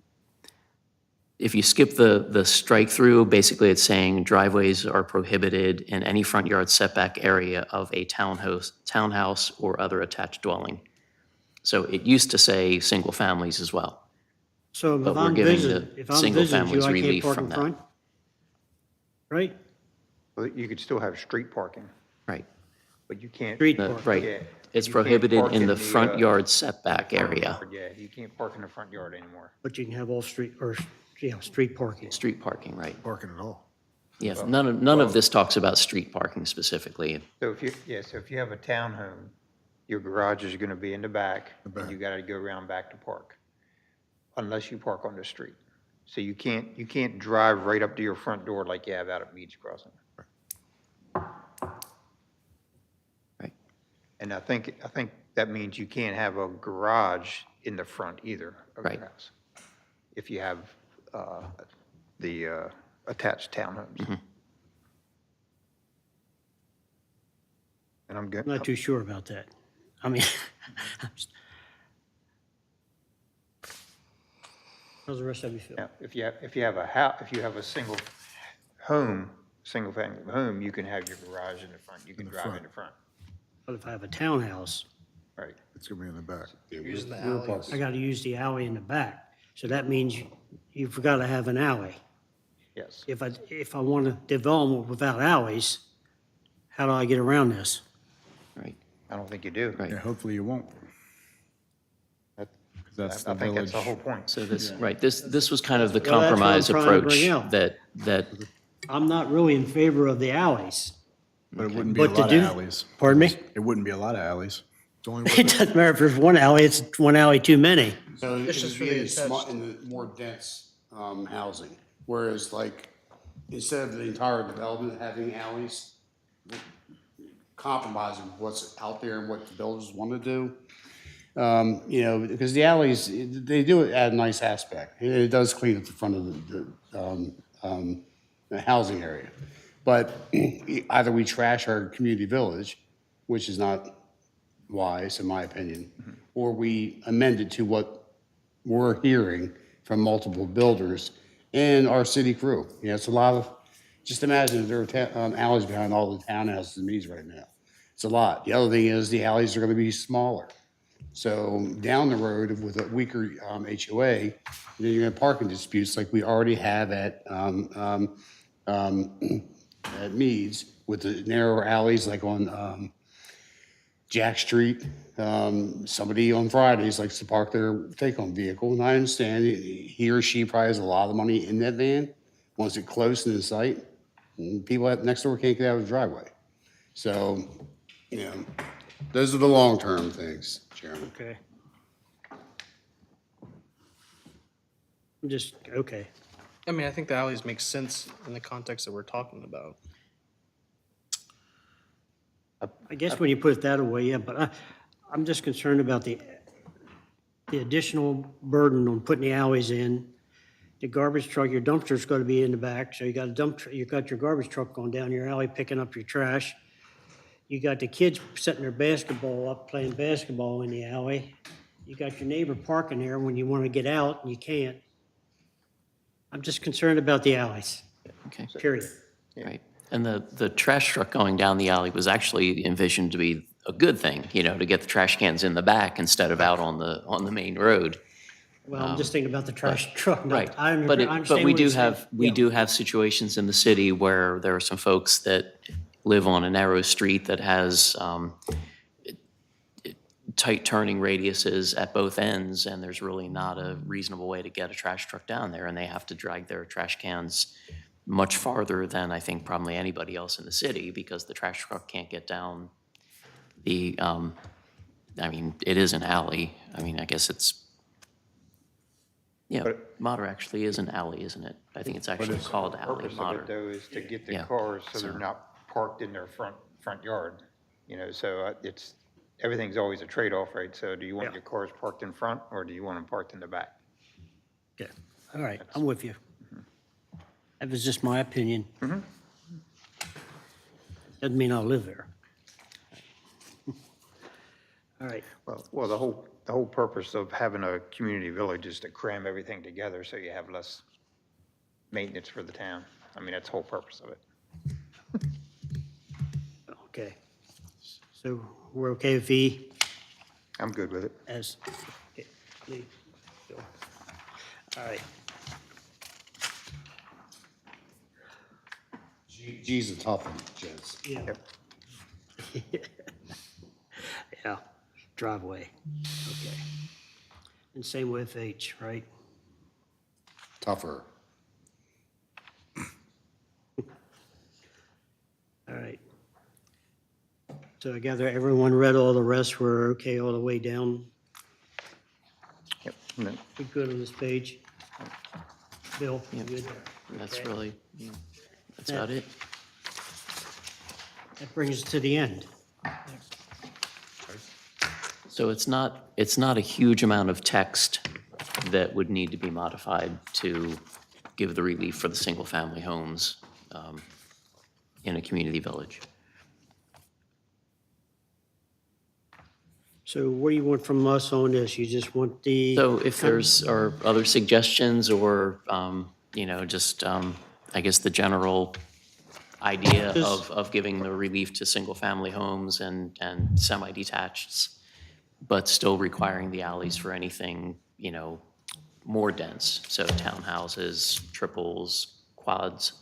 skip the strike through, basically it's saying driveways are prohibited in any front yard setback area of a townhouse or other attached dwelling. So it used to say single families as well. So But if we're I'm giving visiting, the if I'm single visiting you, families I can't relief park from in that. front? Right? Well, you could still have street parking, Right. but you can't. Street The- parking. Right. Yeah, It's you can't prohibited park in the the, front yard setback area, Yeah, you can't park in the front yard anymore. But you can have all street, or, street parking. street parking, right? Parking at all. Yes, none of this talks about street parking specifically. So if you have a townhome, your garage is gonna be in the back, and you gotta go around back to park, unless you park on the street. So you can't drive right up to your front door like you have out at Meads Crossing. Right. And I think that means you can't have a garage in the front either of Right. your house, if you have the attached townhomes. And I'm good. I'm not too sure about that. I mean, how's the rest of you feel? Yeah, if you have a house, if you have a single family home, you can have your garage in the front, you can drive in the front. But if I have a townhouse, Right. It's gonna be in the back. Using the alley. I gotta use the alley in the back. So that means you've gotta have an alley. Yes. If I want to develop without alleys, how do I get around this? Right. I don't think you do. Right. Yeah, hopefully you won't. That- 'Cause that's I the think that's village. the whole point. So this, right, this was kind of the Well, that's what I'm compromise trying to approach bring out. that, I'm not really in favor of the alleys. But it wouldn't be a But to lot of do, alleys. pardon me? It wouldn't be a lot of alleys. It's only It doesn't matter if there's one alley, it's one alley too many. So it It's just would for be the in the attached. in the more dense housing, whereas like, instead of the entire development having alleys, compromising what's out there and what the builders want to do. You know, because the alleys, they do add a nice aspect. It does clean up the front of the housing area. But either we trash our community village, which is not wise, in my opinion, or we amend it to what we're hearing from multiple builders and our city crew. You know, it's a lot of, just imagine if there are alleys behind all the townhouses in Meads right now. It's a lot. The other thing is the alleys are gonna be smaller. So down the road with a weaker HOA, then you're gonna have parking disputes like we already have at Meads with the narrower alleys like on Jack Street. Somebody on Fridays likes to park their take-home vehicle, and I understand he or she probably has a lot of money in that van, wants it close to the site, and people next door can't get out of the driveway. So, you know, those are the long-term things, Chairman. Okay. I'm just, okay. I mean, I think the alleys make sense in the context that we're talking about. I guess when you put it that way, yeah, but I'm just concerned about the additional burden on putting the alleys in. The garbage truck, your dumpster's gonna be in the back, so you got you got your garbage truck going down your alley picking up your trash. You got the kids setting their basketball up, playing basketball in the alley. You got your neighbor parking there when you wanna get out and you can't. I'm just concerned about the alleys, okay, period. right. And the trash truck going down the alley was actually envisioned to be a good thing, you know, to get the trash cans in the back instead of out on the main road. Well, I'm just thinking about the trash truck. not- Right, I but understand we what you're do saying. have, we Yeah. do have situations in the city where there are some folks that live on a narrow street that has tight turning radiuses at both ends, and there's really not a reasonable way to get a trash truck down there, and they have to drag their trash cans much farther than I think probably anybody else in the city, because the trash truck can't get down the, I mean, it is an alley. I mean, I guess it's, yeah, Mater actually is an alley, isn't it? I think it's actually called alley, Purpose of Mater. it, though, is to get the Yeah. cars so they're So- not parked in their front yard, you know, so it's, everything's always a trade-off, right? So do you want your cars parked in front, or do you want them parked in the back? Okay, all right, I'm with you. That was just my opinion. Doesn't mean I'll live there. All right, Well, the whole purpose of having a community village is to cram everything together so you have less maintenance for the town. I mean, that's the whole purpose of it. okay. So we're okay with E I'm good with it. as, okay, Lee, Bill. All right, G's a tough one, Jez. yeah. Yeah, driveway, okay. And same with H, right? Tougher. All right. So I gather everyone read all the rest, we're okay all the way down? Yep. And then- We good on this page? Bill, you good? That's Okay. really, yeah, that's about it. That brings us to the end. So it's not a huge amount of text that would need to be modified to give the relief for the single-family homes in a community village. So what do you want from us on this? You just want the? So if there's, or other suggestions or, just, I guess the general idea of giving the relief to single-family homes and semi-detached, but still requiring the alleys for anything, more dense. So townhouses, triples, quads.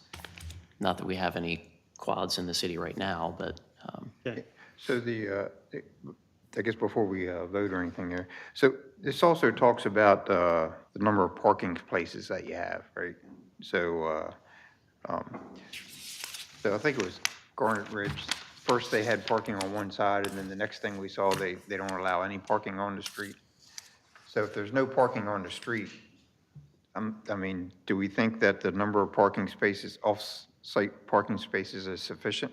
Not that we have any quads in the city right now, but, Okay. So I guess before we vote or anything there, so this also talks about the number of parking places that you have, right? So, so I think it was Garnet Ridge, first they had parking on one side, and then the next thing we saw, they don't allow any parking on the street. So if there's no parking on the street, I mean, do we think that the number of parking spaces, off-site parking spaces is sufficient?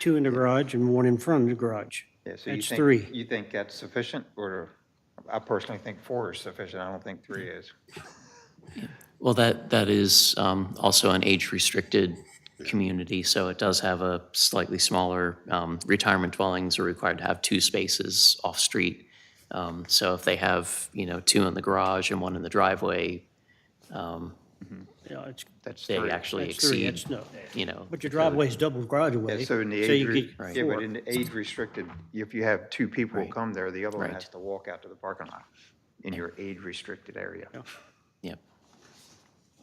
2 in the garage and 1 in front of the garage. Yeah, so you That's think, 3. you think that's sufficient, or I personally think 4 is sufficient, I don't think 3 is. well, that is also an age-restricted community, so it does have a slightly smaller, retirement dwellings are required to have 2 spaces off-street. So if they have, 2 in the garage and 1 in the driveway, Yeah, That's they 3. actually That's 3, exceed, that's But your driveway's double garage away. Yeah, so in the you age, get yeah, but 4. in the age restricted, if you have 2 people Right. come there, the other one Right. has to walk out to the parking lot in your age restricted area. yeah.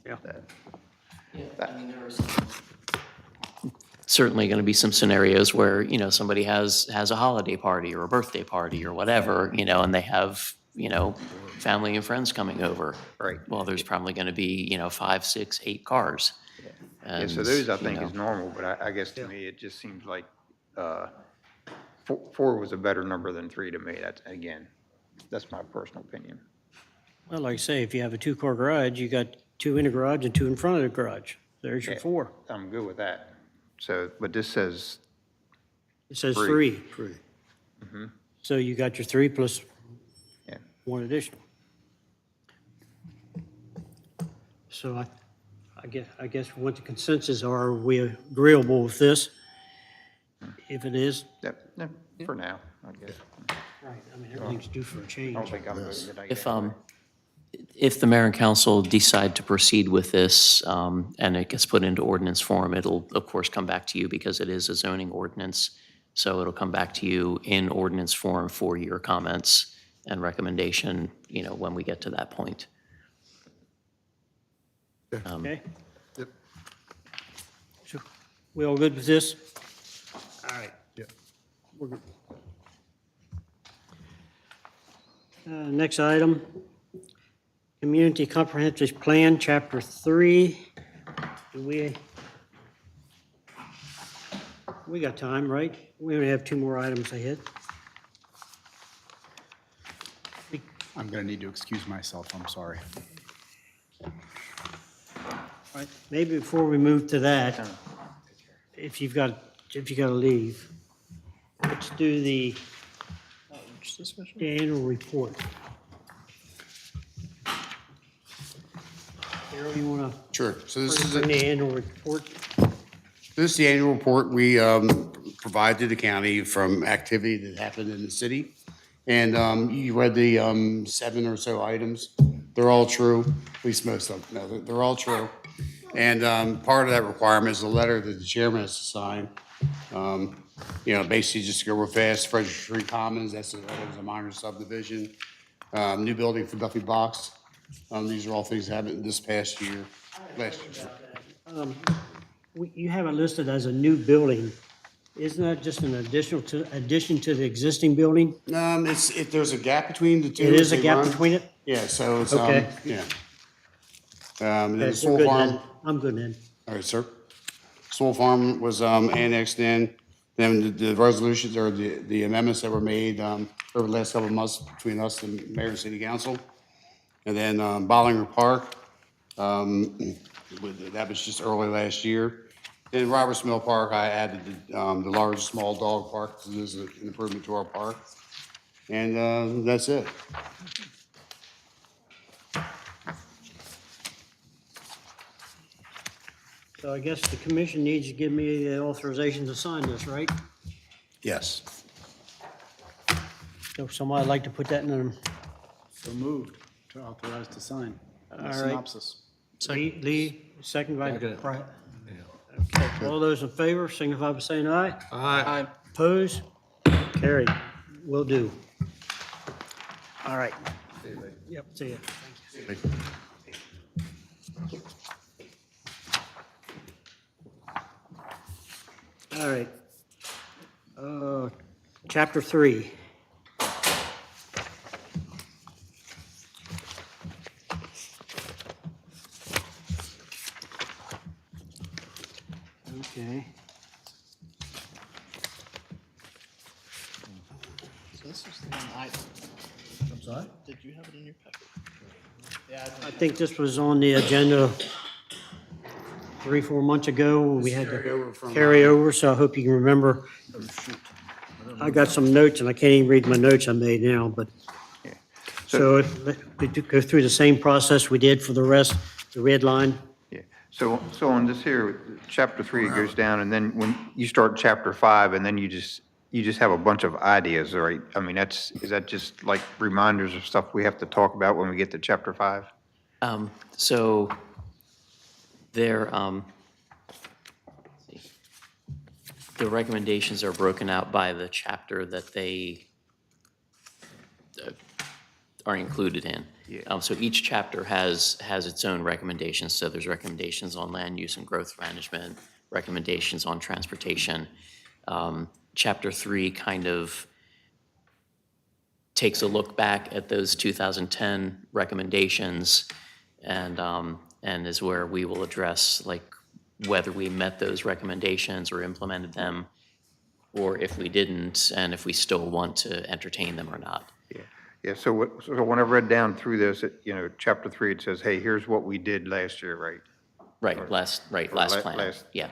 Yeah. Certainly going to be some scenarios where, somebody has a holiday party or a birthday party or whatever, and they have, family and friends coming over. Right. Well, there's probably going to be, 5, 6, 8 cars. Yeah, so And, those I think you is know, normal, but I guess to me, it just seems like 4 was a better number than 3 to me. That's, again, that's my personal opinion. Well, like I say, if you have a 2-car garage, you got 2 in the garage and 2 in front of the garage. There's your Yeah. 4. I'm good with that. So, but this says, It says 3. 3. So you got your 3 plus yeah, 1 additional. So I guess what the consensus are we agreeable with this? If it is, yep, yeah, for now, I guess. right, I mean, everything's due for a I change. don't think I'm voting tonight. If, anyway. if the mayor and council decide to proceed with this, and it gets put into ordinance form, it'll, of course, come back to you because it is a zoning ordinance. So it'll come back to you in ordinance form for your comments and recommendation, when we get to that point. Okay? Yep. So, we all good with this? All right. Yeah. We're good. Next item, Community Comprehensive Plan, Chapter 3. We got time, right? We only have 2 more items ahead. I'm going to need to excuse myself, I'm sorry. Right. Maybe before we move to that, if you've got to leave, let's do the annual report. Carol, you want to Sure. So this is bring the annual report? This is the annual report we provide to the county from activity that happened in the city. And you read the 7 or so items. They're all true, at least most of them. No, they're all true. And part of that requirement is a letter that the chairman has to sign. Basically just to go real fast, Frederick Street Commons, that was a minor subdivision. New building for Duffy Box. These are all things that happened this past year, last year. You have it listed as a new building. Isn't that just an addition to the existing building? There's a gap between the two. It is a They gap run. between it? Yeah, so it's, Okay. yeah. And then Okay, the Soul we're good Farm, then. I'm good then. all right, sir. Soul Farm was annexed in. Then the resolutions or the amendments that were made over the last couple of months between us and mayor and city council. And then Bollinger Park, that was just early last year. In Roberts Mill Park, I added the large small dog park. This is an improvement to our park. And that's it. So I guess the commission needs to give me the authorization to sign this, right? Yes. So somebody'd like to put that in a So moved to authorize to sign. All right. Synopsis. Lee, second by Second. Brian. Okay, all those in favor, signify by saying aye. Aye. Opposed? Carried. Will do. All right. Yep, see ya. Thank you. All right. Chapter 3. Okay. So this is the one I. I'm sorry? Did you have it in your packet? Yeah. I think this was on the agenda 3-4 months ago. We had to carry over, so I hope you can remember. I got some notes, and I can't even read my notes I made now, but. So we go through the same process we did for the rest, the red line. Yeah, so on this here, chapter 3, it goes down, and then when you start chapter 5, and then you just have a bunch of ideas, right? I mean, is that just like reminders of stuff we have to talk about when we get to chapter 5? So there, the recommendations are broken out by the chapter that they are included in. Yeah. So each chapter has its own recommendations. So there's recommendations on land use and growth management, recommendations on transportation. Chapter 3 kind of takes a look back at those 2010 recommendations and is where we will address like whether we met those recommendations or implemented them, or if we didn't, and if we still want to entertain them or not. Yeah, so when I read down through this, chapter 3, it says, hey, here's what we did last year, right? Last plan, yeah.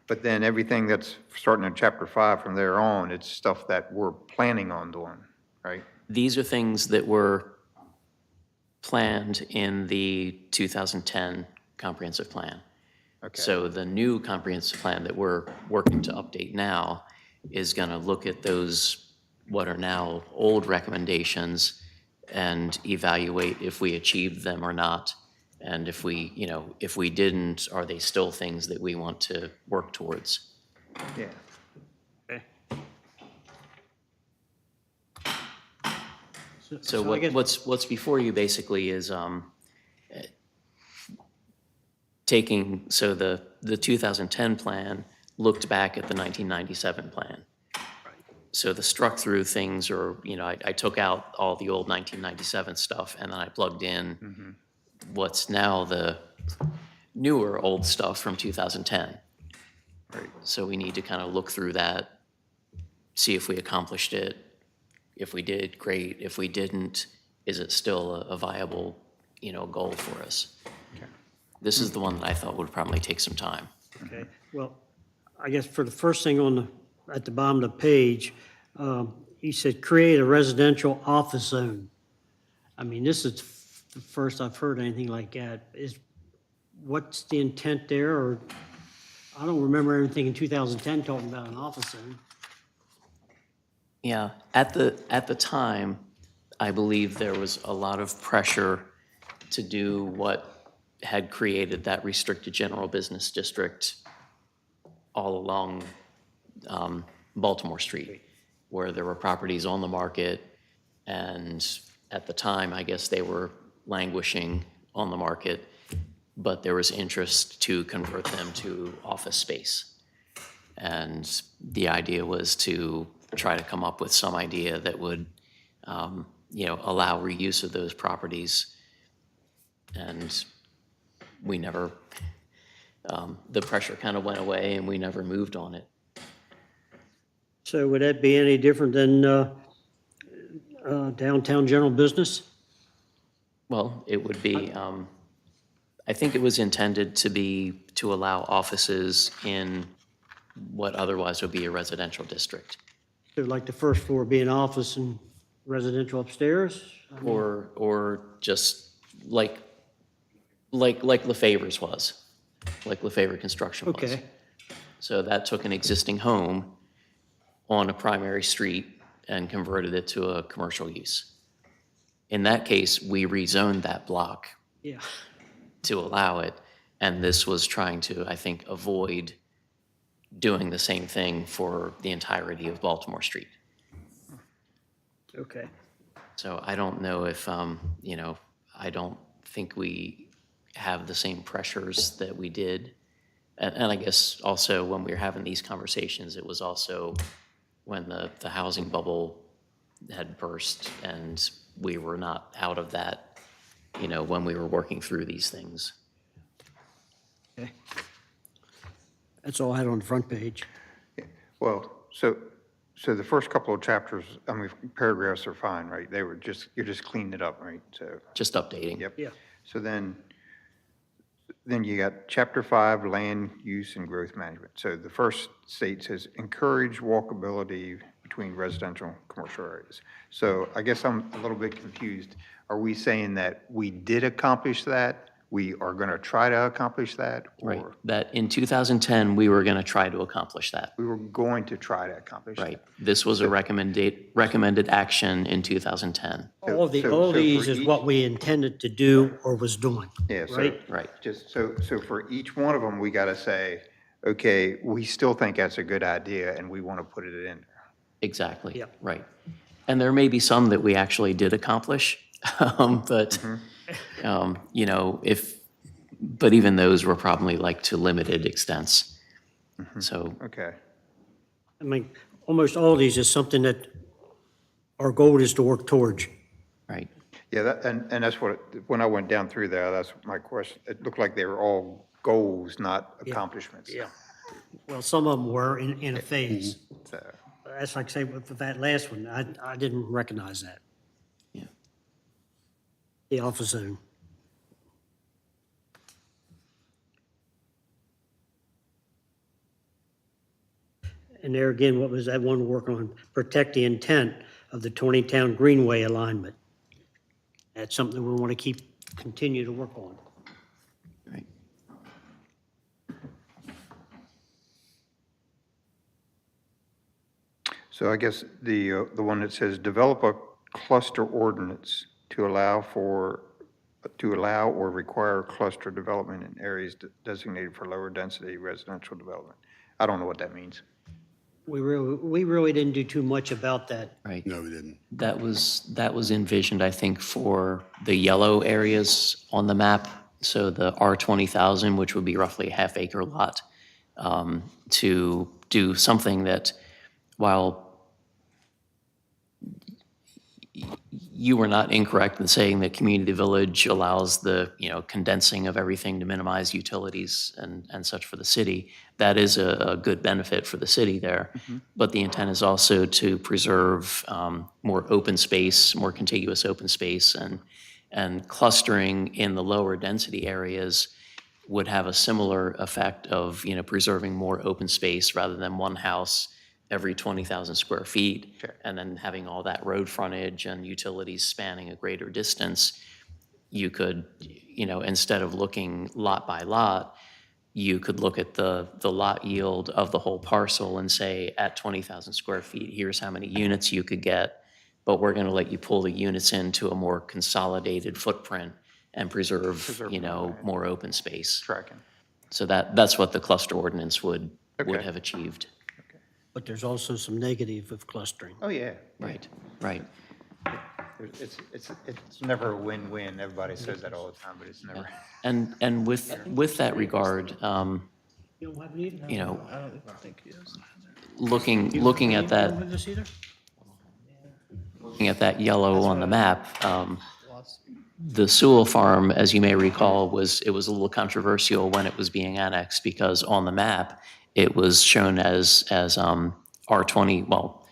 But then everything that's starting in chapter 5 from there on, it's stuff that we're planning on doing, right? These are things that were planned in the 2010 comprehensive plan. Okay. So the new comprehensive plan that we're working to update now is going to look at those, what are now old recommendations, and evaluate if we achieved them or not. And if we didn't, are they still things that we want to work towards? Yeah. Okay. So I guess- what's before you basically is taking, so the 2010 plan looked back at the 1997 plan. So the struck-through things are, I took out all the old 1997 stuff, and then I plugged in what's now the newer old stuff from 2010. Right. So we need to kind of look through that, see if we accomplished it. If we did, great. If we didn't, is it still a viable, goal for us? This is the one that I thought would probably take some time. Okay, well, I guess for the first thing at the bottom of the page, he said, create a residential office zone. I mean, this is the first I've heard anything like that. What's the intent there, or, I don't remember anything in 2010 talking about an office zone. Yeah, at the time, I believe there was a lot of pressure to do what had created that restricted general business district all along Baltimore Street, where there were properties on the market, and at the time, I guess they were languishing on the market, but there was interest to convert them to office space. And the idea was to try to come up with some idea that would, allow reuse of those properties. And we never, the pressure kind of went away and we never moved on it. So would that be any different than downtown general business? Well, it would be, I think it was intended to allow offices in what otherwise would be a residential district. So like the first floor be an office and residential upstairs? Or just like LaFavor's was, like LaFavor Construction was. Okay. So that took an existing home on a primary street and converted it to a commercial use. In that case, we rezoned that block Yeah. to allow it, and this was trying to, I think, avoid doing the same thing for the entirety of Baltimore Street. Okay. So I don't know if, I don't think we have the same pressures that we did. And I guess also when we were having these conversations, it was also when the housing bubble had burst and we were not out of that, when we were working through these things. Okay. That's all I had on the front page. Well, so the first couple of chapters, paragraphs are fine, right? You're just cleaning it up, right? So, Just updating. yep. Yeah. So then you got chapter 5, land use and growth management. So the first state says encourage walkability between residential and commercial areas. So I guess I'm a little bit confused. Are we saying that we did accomplish that? We are going to try to accomplish that? Right, Or that in 2010, we were going to try to accomplish that. we were going to try to accomplish that? Right, this was a recommended action in 2010. All so these for is each- what we intended to do or was doing. Yeah, so, Right? Right. just so for each one of them, we got to say, okay, we still think that's a good idea and we want to put it in there. Exactly. Yeah. Right. And there may be some that we actually did accomplish, but, but even those were probably like to limited extents. So, Okay. I mean, almost all of these is something that our goal is to work towards. right, Yeah, and that's when I went down through there, that's my question. It looked like they were all goals, not accomplishments. Yeah. Well, some of them were in a phase. So, That's like say with that last one, I didn't recognize that. yeah. The office zone. And there again, what was that one work on? Protect the intent of the Taneytown Greenway alignment. That's something we want to continue to work on. Right. so I guess the one that says develop a cluster ordinance to allow or require cluster development in areas designated for lower density residential development. I don't know what that means. We really didn't do too much about that. Right. No, we didn't. That was envisioned, I think, for the yellow areas on the map. So the R20,000, which would be roughly a half-acre lot, to do something that, while you were not incorrect in saying that community village allows the, condensing of everything to minimize utilities and such for the city. That is a good benefit for the city there. But the intent is also to preserve more open space, more contiguous open space, and clustering in the lower density areas would have a similar effect of, preserving more open space rather than one house every 20,000 square feet, and then having all that road frontage and utilities spanning a greater distance. You could, instead of looking lot by lot, you could look at the lot yield of the whole parcel and say, at 20,000 square feet, here's how many units you could get, but we're going to let you pull the units into a more consolidated footprint and preserve, more open space. Tracking. So that's what the cluster ordinance would have achieved. But there's also some negative of clustering. Oh, yeah. Right, right. It's never a win-win. Everybody says that all the time, but it's never. And with that regard, You don't have any? looking at that, With this either? looking at that yellow on the map, the Sewell Farm, as you may recall, it was a little controversial when it was being annexed because on the map, it was shown as R20, well,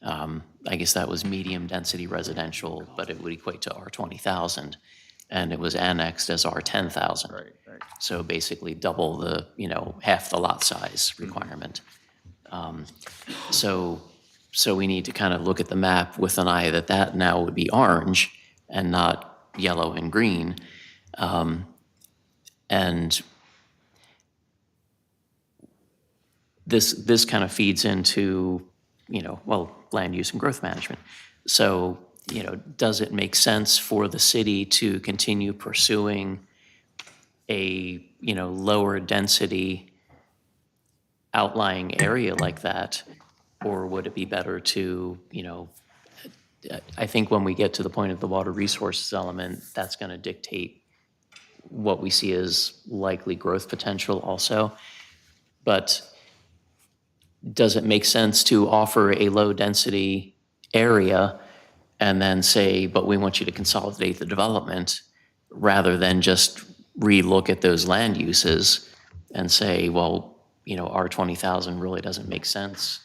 I guess that was medium density residential, but it would equate to R20,000. And it was annexed as R10,000. Right. So basically double the, half the lot size requirement. So we need to kind of look at the map with an eye that now would be orange and not yellow and green. And this kind of feeds into, land use and growth management. So, does it make sense for the city to continue pursuing a, lower density outlying area like that? Or would it be better to, I think when we get to the point of the water resources element, that's going to dictate what we see as likely growth potential also. But does it make sense to offer a low-density area and then say, but we want you to consolidate the development, rather than just relook at those land uses and say, well, R20,000 really doesn't make sense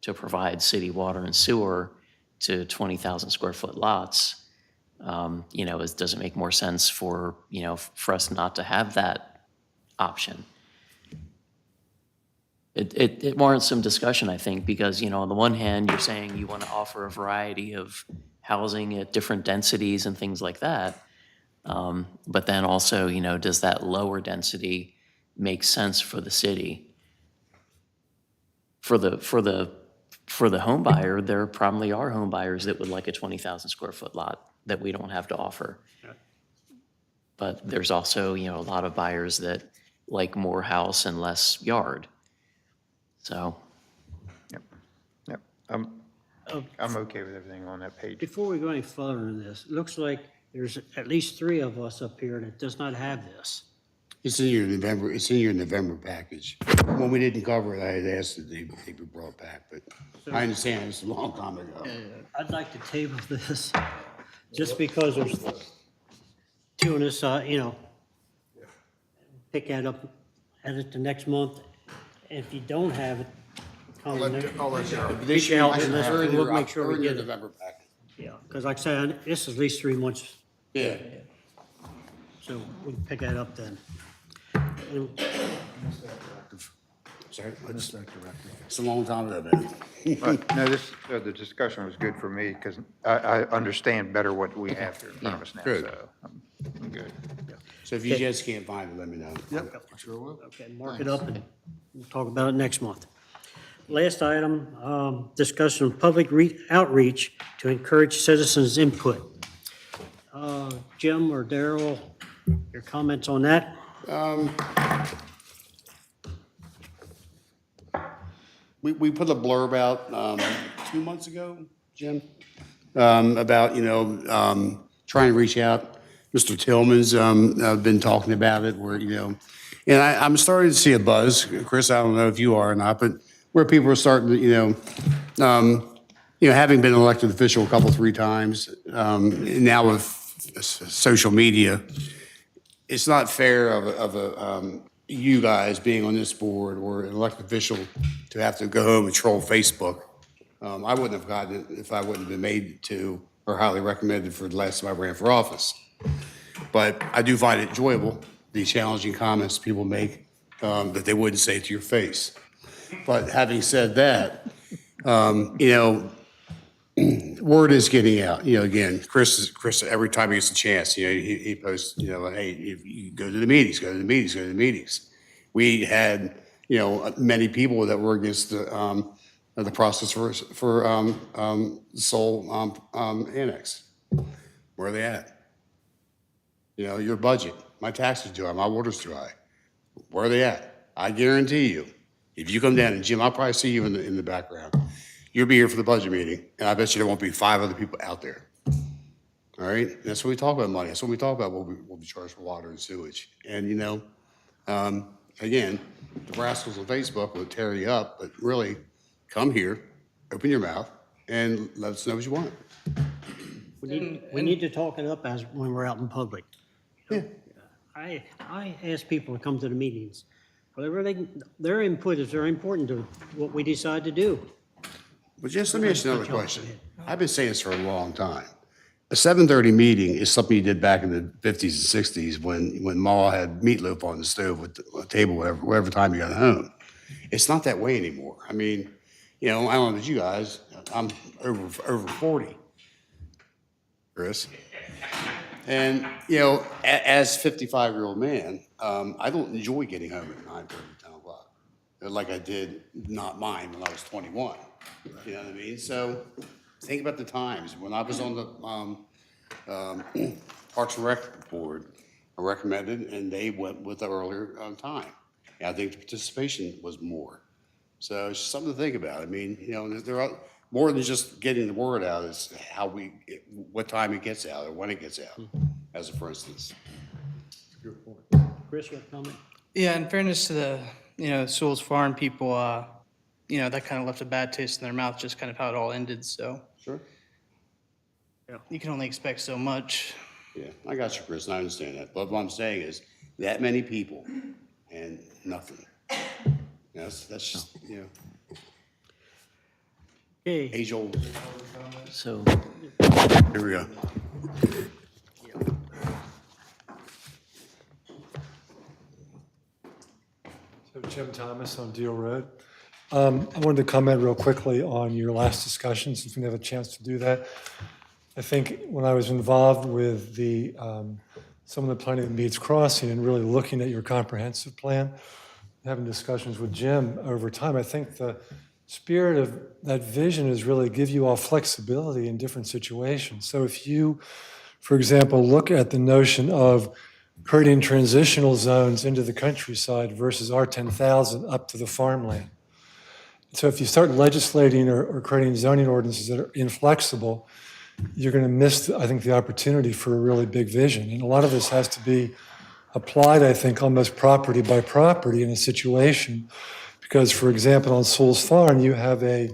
to provide city water and sewer to 20,000 square foot lots? Does it make more sense for us not to have that option? It warrants some discussion, I think, because, on the one hand, you're saying you want to offer a variety of housing at different densities and things like that. But then also, does that lower density make sense for the city? For the home buyer, there probably are home buyers that would like a 20,000 square foot lot that we don't have to offer. But there's also, a lot of buyers that like more house and less yard. So. Yep. I'm okay with everything on that page. Before we go any further in this, it looks like there's at least 3 of us up here that does not have this. It's in your November package. When we didn't cover it, I had asked that they be brought back, but I understand it's a long time ago. I'd like to table this, just because there's 2 on this side, pick that up, add it to next month. If you don't have it, I'll let you know. This year, year, we'll make sure we get it. November package. Yeah, because like I said, this is at least 3 months, Yeah. so we can pick that up then. And Sorry, it's a long time ago, man. But, no, the discussion was good for me because I understand better what we have here in front of us now, Good. so I'm good. So if you just can't find it, let me know. Yep, sure will. Okay, mark it up and we'll talk about it next month. Last item, discussion of public outreach to encourage citizens' input. Jim or Daryl, your comments on that? We put a blurb out 2 months ago, Jim, about, trying to reach out. Mr. Tillman's been talking about it where, and I'm starting to see a buzz. Chris, I don't know if you are or not, but where people are starting to, having been an elected official a couple, 3 times, now with social media, it's not fair of you guys being on this board or an elected official to have to go home and troll Facebook. I wouldn't have gotten it if I wouldn't have been made to or highly recommended for the last time I ran for office. But I do find it enjoyable, the challenging comments people make that they wouldn't say to your face. But having said that, word is getting out. Again, Chris, every time he gets a chance, he posts, hey, if you go to the meetings, go to the meetings, go to the meetings. We had, many people that were against the process for Seoul annex. Where are they at? Your budget, my taxes too high, my water's too high. Where are they at? I guarantee you, if you come down, and Jim, I'll probably see you in the background. You'll be here for the budget meeting, and I bet you there won't be 5 other people out there. All right? That's when we talk about money. That's when we talk about what we'll be charged for water and sewage. And, again, the rascals on Facebook will tear you up, but really, come here, open your mouth, and let us know what you want. We need to talk it up as when we're out in public. Yeah. I ask people to come to the meetings. Whatever their input is very important to what we decide to do. But just let me ask you another question. I've been saying this for a long time. A 7:30 meeting is something you did back in the 50s and 60s when Ma had meatloaf on the stove with the table whatever time you got home. It's not that way anymore. I mean, I don't know about you guys. I'm over 40, Chris. And, as 55-year-old man, I don't enjoy getting home at 9:30, 10 o'clock, like I did not mine when I was 21. You know what I mean? So think about the times. When I was on the Parks and Rec board, I recommended, and they went with the earlier time. And I think the participation was more. So it's just something to think about. I mean, there are more than just getting the word out. It's what time it gets out or when it gets out, as a for instance. Good point. Chris, what comment? Yeah, in fairness to the, Sewell's Farm people, that kind of left a bad taste in their mouth, just kind of how it all ended, so. Sure. Yeah. You can only expect so much. Yeah, I got you, Chris, and I understand that. But what I'm saying is, that many people and nothing. That's just, Okay. age old. So Here we go. So Jim Thomas on Deal Road. I wanted to comment real quickly on your last discussion, since we didn't have a chance to do that. I think when I was involved with some of the planning of Meads Crossing and really looking at your comprehensive plan, having discussions with Jim over time, I think the spirit of that vision is really give you all flexibility in different situations. So if you, for example, look at the notion of creating transitional zones into the countryside versus R10,000 up to the farmland. So if you start legislating or creating zoning ordinances that are inflexible, you're going to miss, I think, the opportunity for a really big vision. And a lot of this has to be applied, I think, almost property by property in a situation. Because, for example, on Sewell's Farm, you have a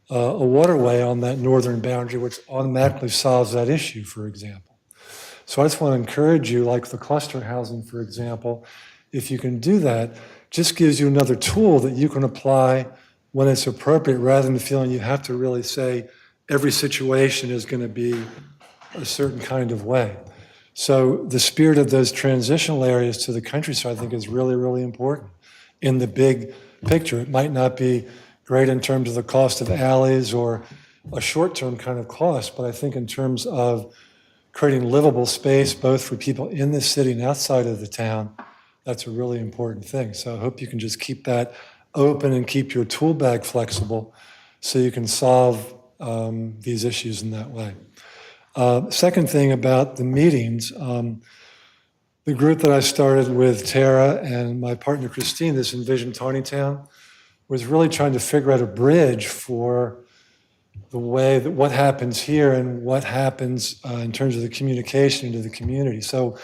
waterway on that northern boundary, which automatically solves that issue, for example. So I just want to encourage you, like the cluster housing, for example, if you can do that, just gives you another tool that you can apply when it's appropriate, rather than feeling you have to really say every situation is going to be a certain kind of way. So the spirit of those transitional areas to the countryside, I think, is really, really important in the big picture. It might not be great in terms of the cost of alleys or a short-term kind of cost, but I think in terms of creating livable space, both for people in the city and outside of the town, that's a really important thing. So I hope you can just keep that open and keep your tool bag flexible so you can solve these issues in that way. Second thing about the meetings, the group that I started with Tara and my partner Christine, this Envision Taneytown, was really trying to figure out a bridge for the way that what happens here and what happens in terms of the communication into the community. So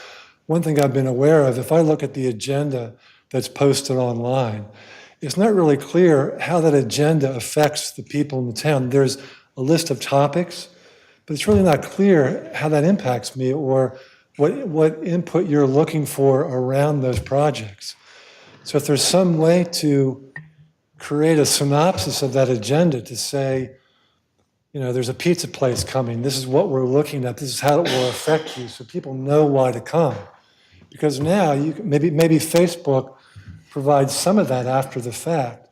one thing I've been aware of, if I look at the agenda that's posted online, it's not really clear how that agenda affects the people in the town. There's a list of topics, but it's really not clear how that impacts me or what input you're looking for around those projects. So if there's some way to create a synopsis of that agenda to say, there's a pizza place coming, this is what we're looking at, this is how it will affect you, so people know why to come. Because now, maybe Facebook provides some of that after the fact,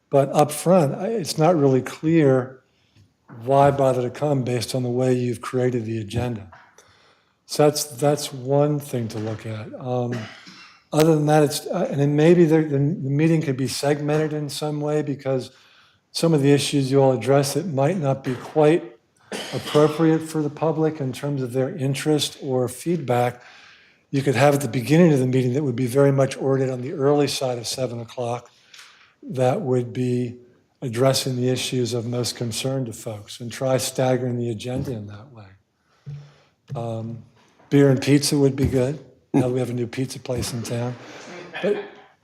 but up front, it's not really clear why bother to come based on the way you've created the agenda. So that's one thing to look at. Other than that, and then maybe the meeting could be segmented in some way because some of the issues you all address, it might not be quite appropriate for the public in terms of their interest or feedback. You could have at the beginning of the meeting that would be very much oriented on the early side of 7 o'clock that would be addressing the issues of most concern to folks and try staggering the agenda in that way. Beer and pizza would be good. Now that we have a new pizza place in town.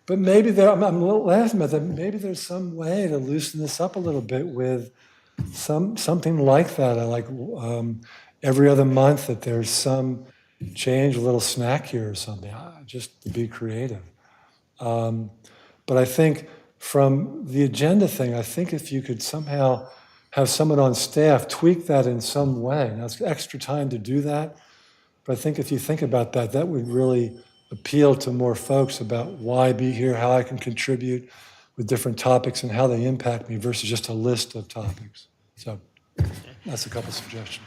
But maybe I'm a little laughing about that. Maybe there's some way to loosen this up a little bit with something like that. Like every other month that there's some change, a little snack here or something, just to be creative. But I think from the agenda thing, I think if you could somehow have someone on staff tweak that in some way. Now, it's extra time to do that, but I think if you think about that, that would really appeal to more folks about why be here, how I can contribute with different topics and how they impact me versus just a list of topics. So that's a couple suggestions.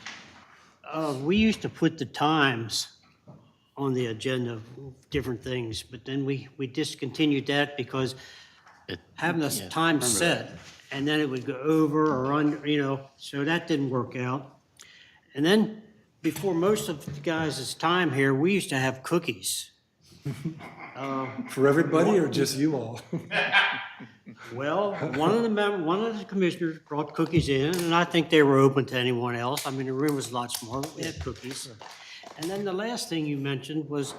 We used to put the times on the agenda of different things, but then we discontinued that because having the time set, and then it would go over or under, so that didn't work out. And then before most of the guys' time here, we used to have cookies. For everybody or just you all? Well, one of the commissioners brought cookies in, and I think they were open to anyone else. I mean, the room was a lot smaller, but we had cookies. And then the last thing you mentioned was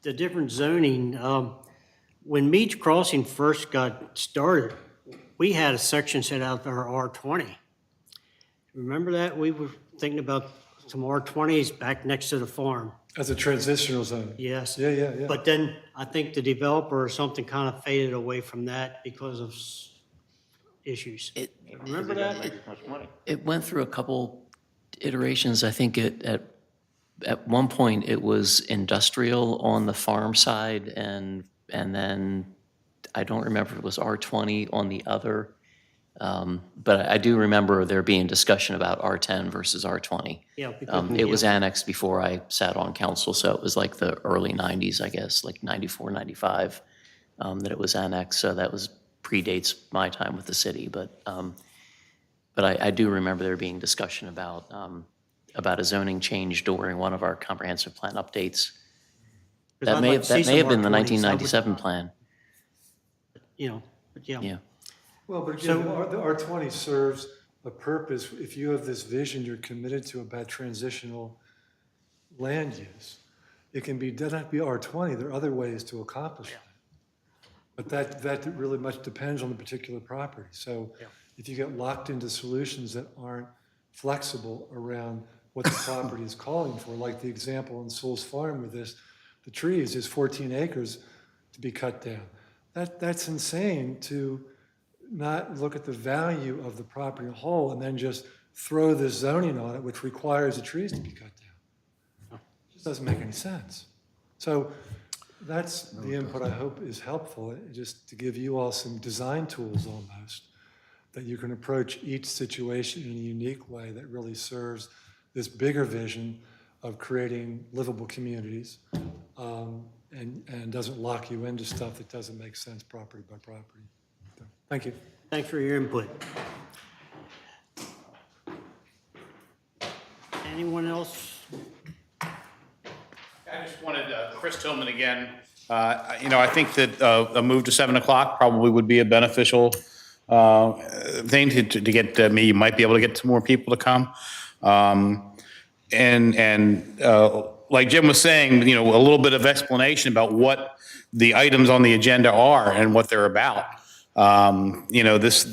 the different zoning. When Mead's Crossing first got started, we had a section set out for R20. Remember that? We were thinking about some R20s back next to the farm. As a transitional zone? Yes. Yeah. But then I think the developer or something kind of faded away from that because of issues. Remember that? It went through a couple iterations. I think at one point it was industrial on the farm side, and then I don't remember if it was R20 on the other. But I do remember there being discussion about R10 versus R20. Yeah. Because, It was annexed before I sat on council, so it was like the early 90s, I guess, like 94, 95, that it was annexed. So that predates my time with the city. But I do remember there being discussion about a zoning change during one of our comprehensive plan updates. That may have been the 1997 plan. But yeah. Yeah. Well, but again, the R20 serves a purpose. If you have this vision you're committed to about transitional land use, it doesn't have to be R20. There are other ways to accomplish that. But that really much depends on the particular property. So if you get locked into solutions that aren't flexible around what the property is calling for, like the example on Sewell's Farm with the trees is 14 acres to be cut down. That's insane to not look at the value of the property as a whole and then just throw this zoning on it, which requires the trees to be cut down. It just doesn't make any sense. So that's the input I hope is helpful, just to give you all some design tools almost, that you can approach each situation in a unique way that really serves this bigger vision of creating livable communities and doesn't lock you into stuff that doesn't make sense property by property. So, thank you. Thanks for your input. Anyone else? I just wanted, Chris Tillman again. I think that a move to 7 o'clock probably would be a beneficial thing to get me. You might be able to get some more people to come. Like Jim was saying, a little bit of explanation about what the items on the agenda are and what they're about. You know, this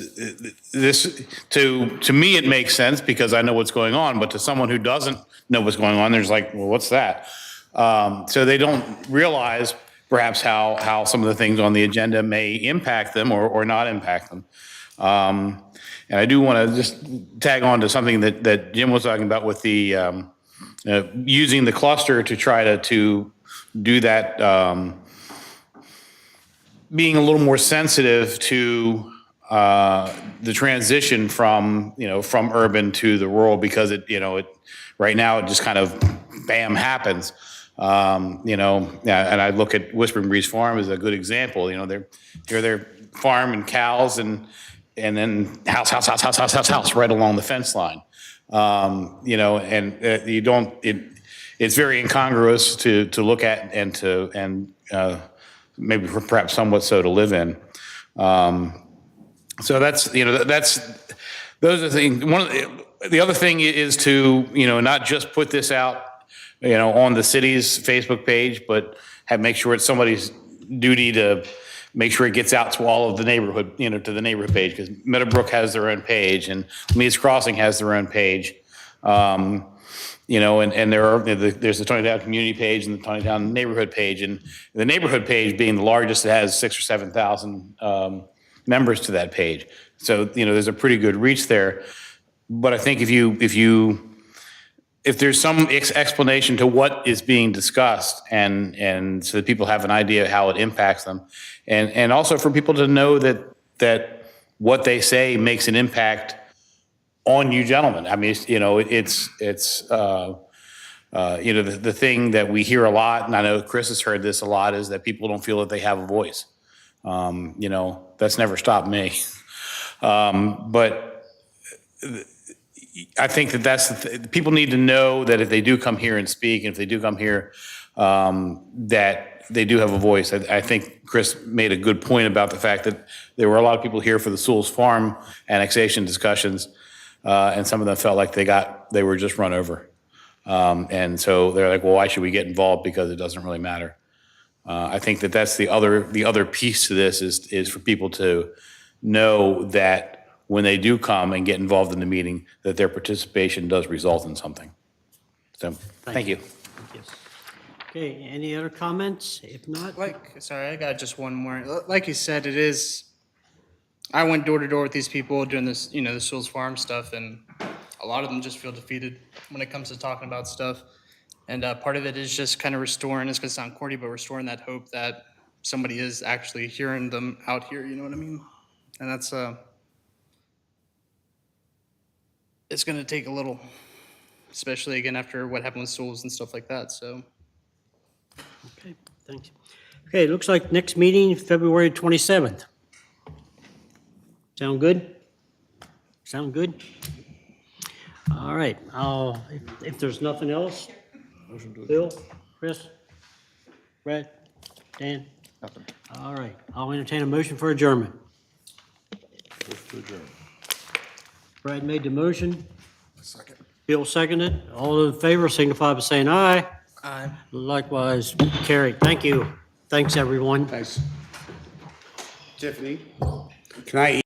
to me, it makes sense because I know what's going on, but to someone who doesn't know what's going on, there's like, well, what's that? So they don't realize perhaps how some of the things on the agenda may impact them or not impact them. And I do want to just tag on to something that Jim was talking about with the using the cluster to try to do that, being a little more sensitive to the transition from urban to the rural, because right now it just kind of bam happens. And I look at Whispering Breeze Farm as a good example. They're farming cows and then house right along the fence line. It's very incongruous to look at and maybe perhaps somewhat so to live in. So those are the things. The other thing is to, not just put this out, on the city's Facebook page, but make sure it's somebody's duty to make sure it gets out to all of the neighborhood, to the neighborhood page, because Meadowbrook has their own page and Lee's Crossing has their own page. And there's the Taneytown community page and the Taneytown neighborhood page, and the neighborhood page being the largest, it has 6,000 or 7,000 members to that page. So, there's a pretty good reach there. But I think if there's some explanation to what is being discussed and so that people have an idea of how it impacts them, and also for people to know that what they say makes an impact on you gentlemen. I mean, it's the thing that we hear a lot, and I know Chris has heard this a lot, is that people don't feel that they have a voice. That's never stopped me. But I think that people need to know that if they do come here and speak, and if they do come here, that they do have a voice. I think Chris made a good point about the fact that there were a lot of people here for the Sewell's Farm annexation discussions, and some of them felt like they were just run over. And so they're like, well, why should we get involved? Because it doesn't really matter. I think that's the other piece to this is for people to know that when they do come and get involved in the meeting, that their participation does result in something. So, thank you. Okay, any other comments? If not, Sorry, I got just one more. Like you said, I went door to door with these people doing this, the Sewell's Farm stuff, and a lot of them just feel defeated when it comes to talking about stuff. And part of it is just kind of restoring, it's going to sound corny, but restoring that hope that somebody is actually hearing them out here, you know what I mean? And that's, it's going to take a little, especially again after what happened with Sewell's and stuff like that, so. okay, thanks. Okay, it looks like next meeting, February 27th. Sound good? Sound good? All right, if there's nothing else, Bill, Chris, Brad, Dan? Nothing. All right, I'll entertain a motion for adjournment. Brad made the motion. Second. Bill seconded. All in favor signify by saying aye. Aye. Likewise carried. Thank you. Thanks, everyone. Thanks. Tiffany, can I